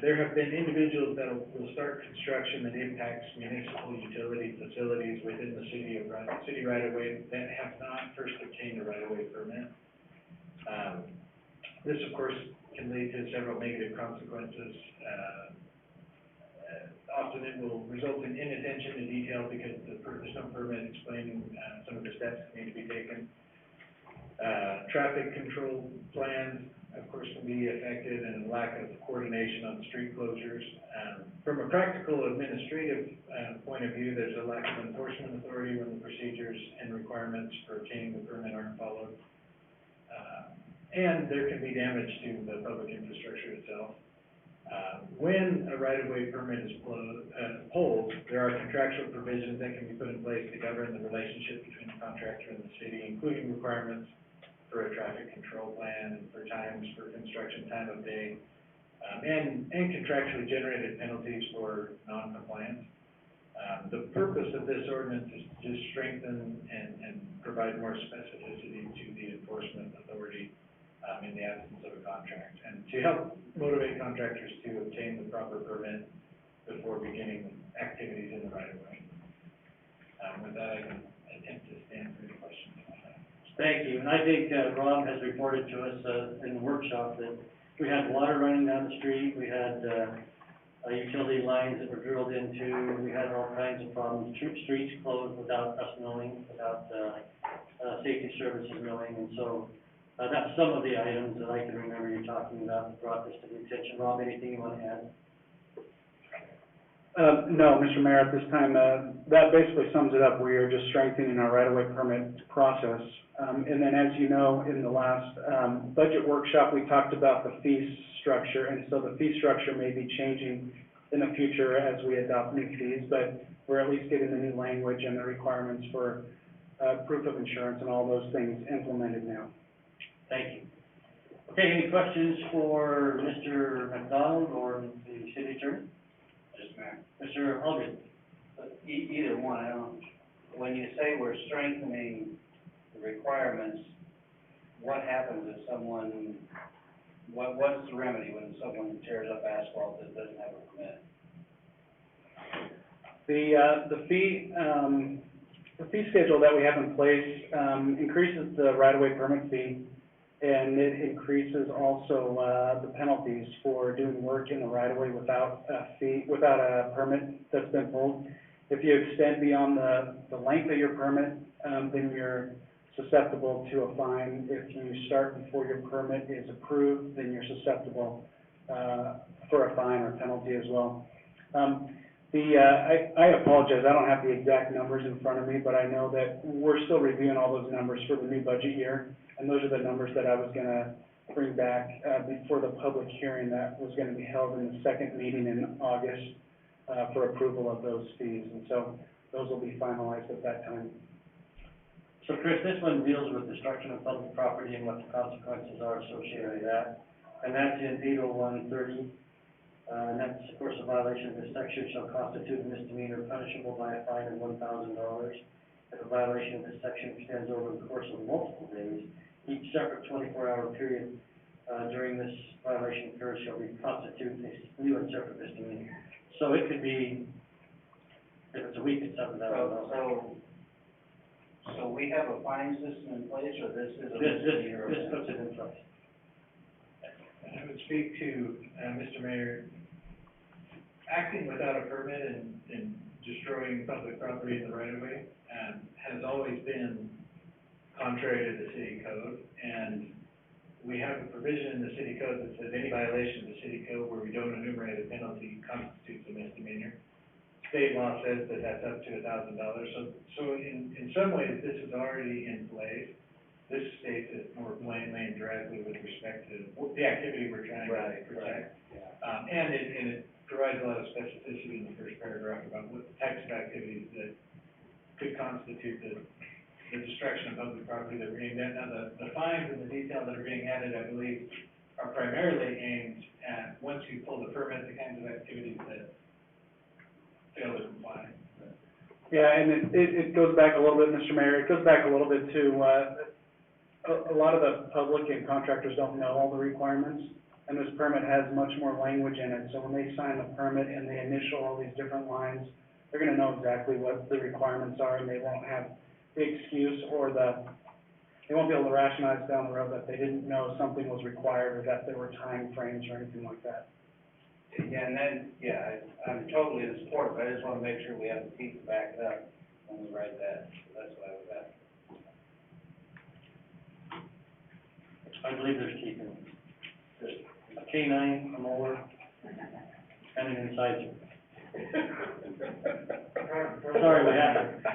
there have been individuals that will start construction that impacts municipal utility facilities within the city right-of-way that have not first obtained a right-of-way permit. This, of course, can lead to several negative consequences. Often it will result in inattention to detail because there's no permit explaining, some of the steps that need to be taken. Traffic control plans, of course, can be affected, and lack of coordination on street closures. From a practical administrative, point of view, there's a lack of enforcement authority when the procedures and requirements for obtaining the permit aren't followed. And there can be damage to the public infrastructure itself. When a right-of-way permit is pulled, there are contractual provisions that can be put in place to govern the relationship between the contractor and the city, including requirements for a traffic control plan, for times for construction, time of day, and contractually generated penalties for non-compliance. The purpose of this ordinance is to just strengthen and provide more specificity to the enforcement authority, in the absence of a contract, and to help motivate contractors to obtain the proper permit before beginning activities in the right-of-way. With that, I can attempt to stand for any questions. Thank you, and I think, Rob has reported to us, in the workshop that we had water running down the street, we had, utility lines that were drilled into, we had all kinds of problems, streets closed without us knowing, without, safety services knowing, and so, that's some of the items that I can remember you talking about, that brought this to the attention. Rob, anything you want to add? No, Mr. Mayor, at this time, that basically sums it up. We are just strengthening our right-of-way permit process. And then, as you know, in the last, budget workshop, we talked about the fee structure, and so the fee structure may be changing in the future as we adopt new fees, but we're at least getting the new language and the requirements for, proof of insurance and all those things implemented now. Thank you. Okay, any questions for Mr. McDonald or the city attorney? Yes, Mayor. Mr. Holgren? Either one, I don't, when you say we're strengthening the requirements, what happens if someone, what's the remedy when someone tears up asphalt that doesn't have a permit? The fee schedule that we have in place, increases the right-of-way permit fee, and it increases also, the penalties for doing work in the right-of-way without a permit that's been pulled. If you extend beyond the length of your permit, then you're susceptible to a fine. If you start before your permit is approved, then you're susceptible, for a fine or penalty as well. I apologize, I don't have the exact numbers in front of me, but I know that we're still reviewing all those numbers for the new budget year, and those are the numbers that I was gonna bring back, before the public hearing that was gonna be held in the second meeting in August, for approval of those fees, and so those will be finalized at that time. So Chris, this one deals with destruction of public property and what the consequences are associated with that, and that's in 80130. And that's, of course, a violation of this section shall constitute a misdemeanor punishable by a fine of $1,000. If a violation of this section extends over the course of multiple days, each separate 24-hour period during this violation occurs shall be constitute a new and separate misdemeanor. So it could be, if it's a week, it's $7,000. So we have a fine system in place, or this is a This misdemeanor? puts it in place. I would speak to, Mr. Mayor, acting without a permit and destroying public property in the right of way, has always been contrary to the city code, and have a provision in the city code that says any violation of the city code where we don't enumerate a penalty constitutes a misdemeanor. State law says that that's up to $1,000, so in some ways, this is already in place. This states it more plainly and directly with respect to the activity we're trying to protect. And it provides a lot of specificity in the first paragraph about what types of activities that could constitute the destruction of public property that we're aimed at. Now, the fines and the details that are being added, I believe, are primarily aimed at, once you pull the permit, the kinds of activities that fail to comply. Yeah, and it goes back a little bit, Mr. Mayor, it goes back a little bit to, a lot of the public and contractors don't know all the requirements, and this permit has much more language in it, so when they sign the permit and they initial all these different lines, they're gonna know exactly what the requirements are, and they won't have the excuse or they won't be able to rationalize down the road that they didn't know something was required or that there were time frames or anything like that. Yeah, and then, I'm totally in support, but I just wanna make sure we have the teeth to back it up when we write that, so that's what I was asking. I believe there's teeth in it. A canine, a molar, and an incisor. Sorry,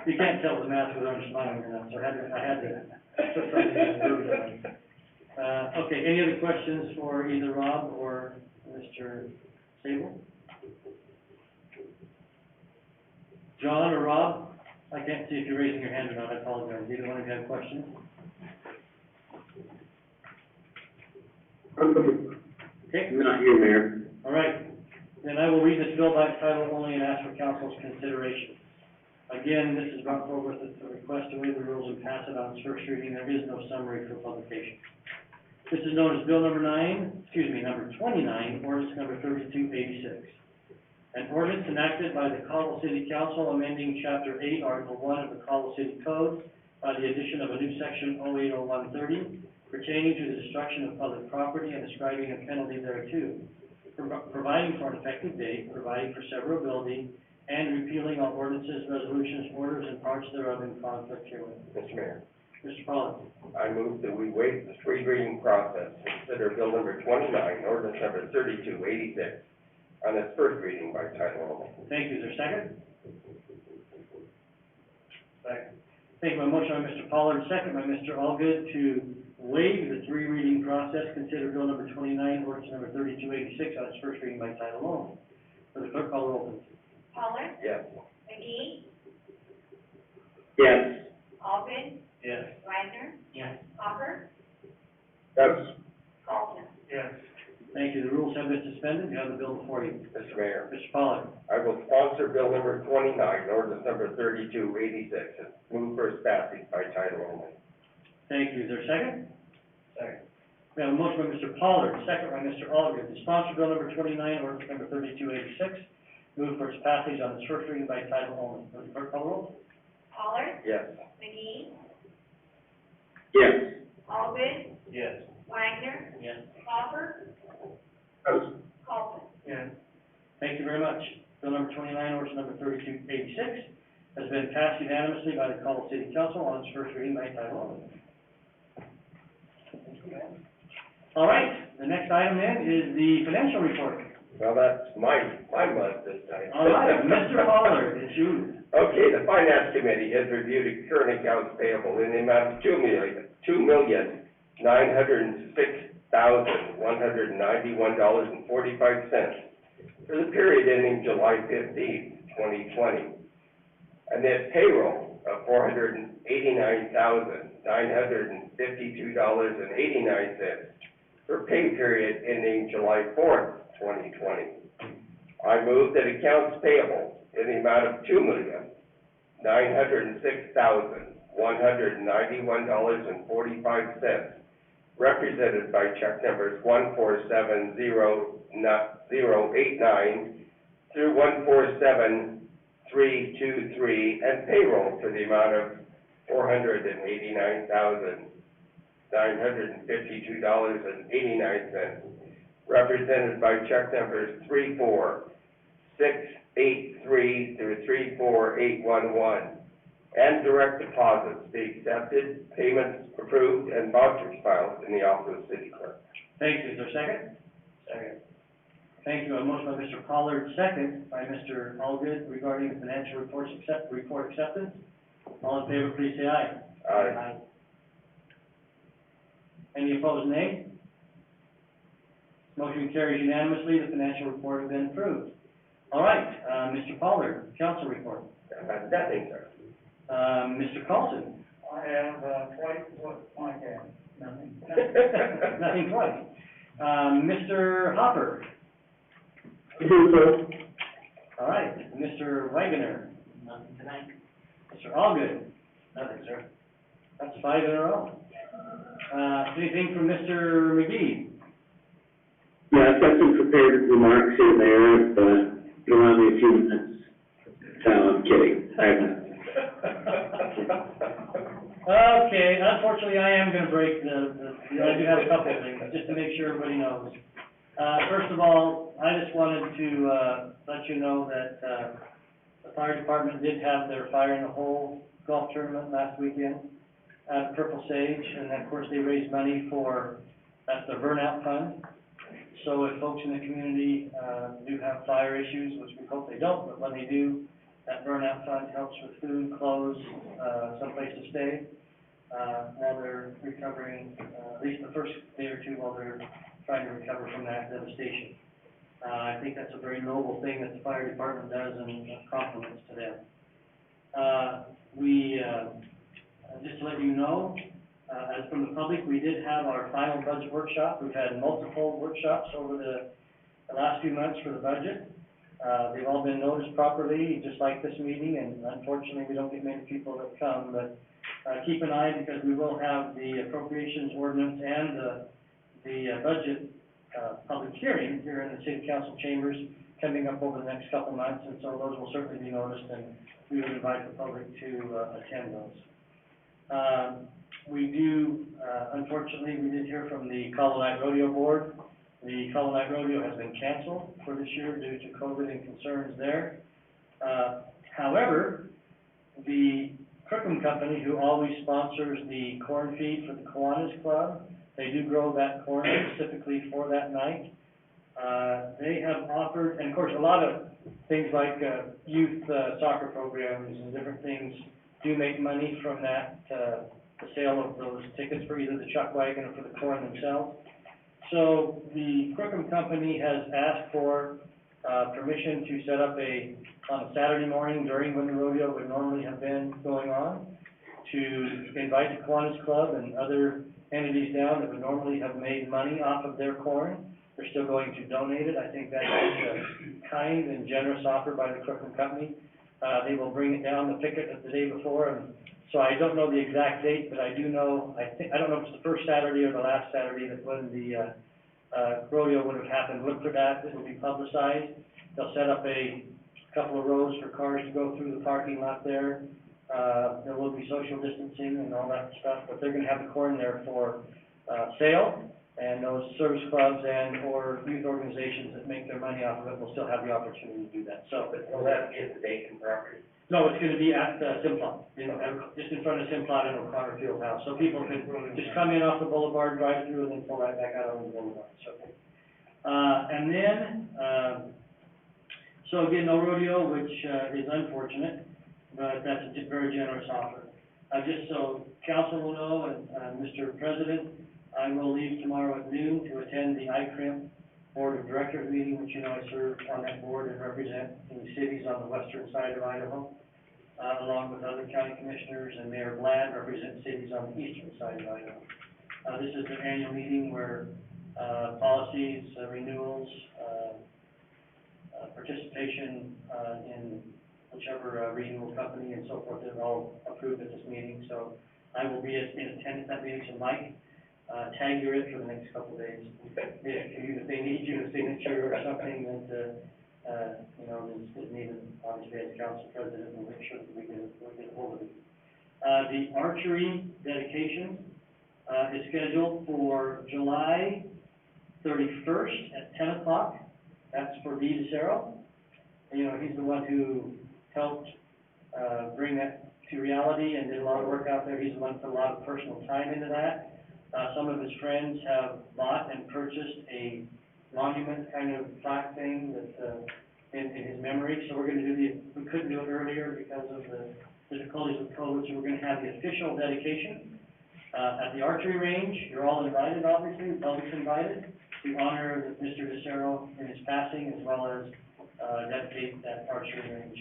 you can't tell the math without smiling enough, so I had to put something in there. Okay, any other questions for either Rob or Mr. Sable? John or Rob? I can't see if you're raising your hand or not, I apologize. Either one of you have questions? Okay. Not here, Mayor. All right, then I will read this bill by its title only and ask for council's consideration. Again, this is brought forward with a request to waive the rules and pass it on its first reading. There is no summary for publication. This is known as Bill number 29, ordinance number 3286. An ordinance enacted by the Caldwell City Council amending Chapter 8, Article 1 of the Caldwell City Code by the addition of a new section 080130 pertaining to the destruction of public property and ascribing a penalty thereto, providing for an effective date, providing for severability, and repealing all ordinances, resolutions, orders, and parts thereof in conflict herewith. Mr. Mayor, Mr. Pollard. I move that we waive the three reading process, consider bill number 29, ordinance number 3286, on its first reading by title only. Thank you. Is there a second? Second. Thank you. My motion by Mr. Pollard, second by Mr. Allgood to waive the three reading process, consider bill number 29, ordinance number 3286 on its first reading by title only. For the clerk, call the roll, please. Pollard, Yes. McGee, Yes. Alvin, Yes. Wagner, Yes. Hopper, Yes. Carlton. Yes. Thank you. The rules have been suspended. You have the bill before you. Mr. Mayor, Mr. Pollard. I will sponsor bill number 29, ordinance number 3286, and move for its passage by title only. Thank you. Is there a second? Second. We have a motion by Mr. Pollard, second by Mr. Allgood, to sponsor bill number 29, ordinance number 3286, move for its passage on its first reading by title only. For the clerk, call the roll. Pollard, Yes. McGee, Yes. Alvin, Yes. Wagner, Yes. Hopper, Yes. Carlton. Yes. Thank you very much. Bill number 29, ordinance number 3286, has been passed unanimously by the Caldwell City Council on its first reading by title only. All right, the next item then is the financial report. Well, that's my month this time. All right, Mr. Pollard, it's you. Okay, the finance committee has reviewed current accounts payable in the amount of $2,906,191.45 for the period ending July 15th, 2020. A net payroll of $489,952.89 for pay period ending July 4th, 2020. I move that accounts payable in the amount of $2,906,191.45, represented by check numbers 1470089 through 147323, and payroll for the amount of $489,952.89, represented by check numbers 34683 through 34811, and direct deposits be accepted, payments approved, and vouchers filed in the office of city clerk. Thank you. Is there a second? Second. Thank you. A motion by Mr. Pollard, second by Mr. Allgood regarding the financial report acceptance. All in favor, please say aye. Aye. Any opposed, nay? Motion carries unanimously. The financial report has been approved. All right, Mr. Pollard, council report. Nothing, sir. Mr. Carlson. I have, twice what Mike had, nothing. Nothing twice. Mr. Hopper. All right, Mr. Wagoner. Nothing tonight. Mr. Allgood. Nothing, sir. That's 5 in a row. Anything from Mr. McGee? Yeah, I've got some prepared remarks here, Mayor, if, you allow me a few minutes. No, I'm kidding. I haven't. Okay, unfortunately, I am gonna break I do have a couple of things, just to make sure everybody knows. First of all, I just wanted to, let you know that, the fire department did have their Fire in the Hole golf tournament last weekend at Purple Sage, and of course, they raised money for, that's the burnout fund. So if folks in the community, do have fire issues, which we hope they don't, but when they do, that burnout fund helps with food, clothes, someplace to stay, while they're recovering, at least the first day or two while they're trying to recover from that devastation. I think that's a very noble thing that the fire department does, and compliments to them. Just to let you know, as from the public, we did have our final budget workshop. We've had multiple workshops over the last few months for the budget. They've all been noticed properly, just like this meeting, and unfortunately, we don't get many people that come, but, keep an eye, because we will have the appropriations ordinance and the budget, public hearing here in the city council chambers coming up over the next couple months, and so those will certainly be noticed, and we would invite the public to, attend those. We do, unfortunately, we did hear from the Collow Night Rodeo Board. The Collow Night Rodeo has been canceled for this year due to COVID and concerns there. However, the Crookham Company, who always sponsors the corn feed for the Kiwanis Club, they do grow that corn specifically for that night. They have offered, and of course, a lot of things like, youth, soccer programs and different things do make money from that, the sale of those tickets for either the chuck wagon or for the corn themselves. So the Crookham Company has asked for, permission to set up on a Saturday morning during when the rodeo would normally have been going on, to invite the Kiwanis Club and other entities down that would normally have made money off of their corn. They're still going to donate it. I think that's a kind and generous offer by the Crookham Company. They will bring it down, the picket the day before, and so I don't know the exact date, but I do know, I don't know if it's the first Saturday or the last Saturday that when the, rodeo would have happened. Look for that, it will be publicized. They'll set up a couple of rows for cars to go through the parking lot there. There will be social distancing and all that stuff, but they're gonna have the corn there for, sale. And those service clubs and or youth organizations that make their money off of it will still have the opportunity to do that, so. Will that be at the Dayton property? No, it's gonna be at, Simplot, just in front of Simplot and O'Connor Field House, so people can just come in off the boulevard, drive through, and then pull right back out on the boulevard, so. And then, so again, no rodeo, which, is unfortunate, but that's a very generous offer. Just so council will know, and, Mr. President, I will leave tomorrow at noon to attend the ICRIM Board of Directors meeting, which, you know, I serve on that board and represent the cities on the western side of Idaho, along with other county commissioners, and Mayor Bland represents cities on the eastern side of Idaho. This is their annual meeting where, policies, renewals, participation, in whichever, renewal company and so forth, they're all approved at this meeting, so I will be in attendance at that meeting, so Mike, tag you in for the next couple of days. If they need you, a signature or something that, you know, is needed, obviously as council president, we'll make sure that we get a hold of it. The archery dedication, is scheduled for July 31st at 10 o'clock. That's for D. DeCero. You know, he's the one who helped, bring that to reality and did a lot of work out there. He's the one who put a lot of personal time into that. Some of his friends have bought and purchased a monument kind of plaque thing that, in his memory. So we're gonna we couldn't do it earlier because of the difficulties with COVID, so we're gonna have the official dedication, at the archery range. You're all invited, obviously, the public's invited, to honor Mr. Vicero in his passing, as well as, dedicate that archery range,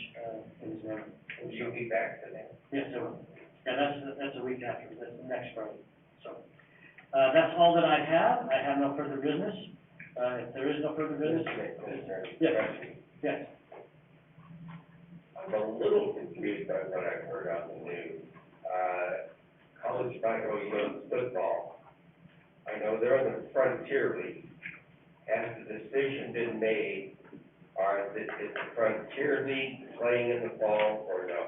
in his memory. Will you be back to that? Yes, I will. Yeah, that's a week after, that's the next Friday. So, that's all that I have. I have no further business. If there is no further business, yes, yes. I'm a little confused by what I've heard on the news. College young football, I know they're in the Frontier League. Has the decision been made, or is the Frontier League playing in the fall or no?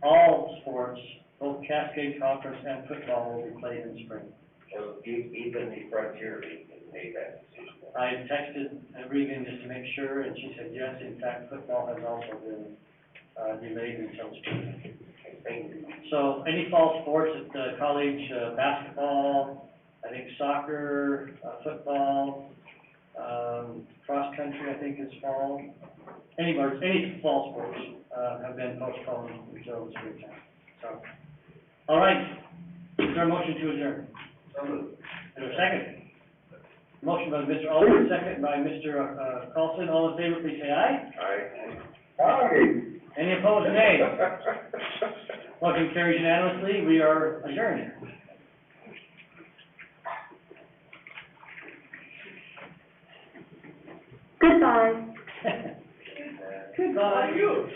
All sports, both Cascade Conference and football, will be played in spring. So even the Frontier League has made that decision? I texted Regan just to make sure, and she said yes. In fact, football has also been, delayed until spring. Thank you. So any fall sports at the college, basketball, I think soccer, football, cross-country, I think is fall. Any fall sports, have been postponed until the springtime, so. All right, is there a motion to adjourn? So moved. Is there a second? Motion by Mr. Alden, second by Mr. Carlson. All in favor, please say aye. Aye. Any opposed, nay. Motion carries unanimously. We are adjourned. Goodbye. Goodbye. You.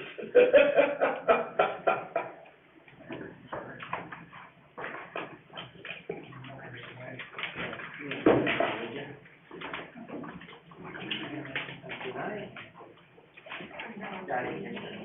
Got it.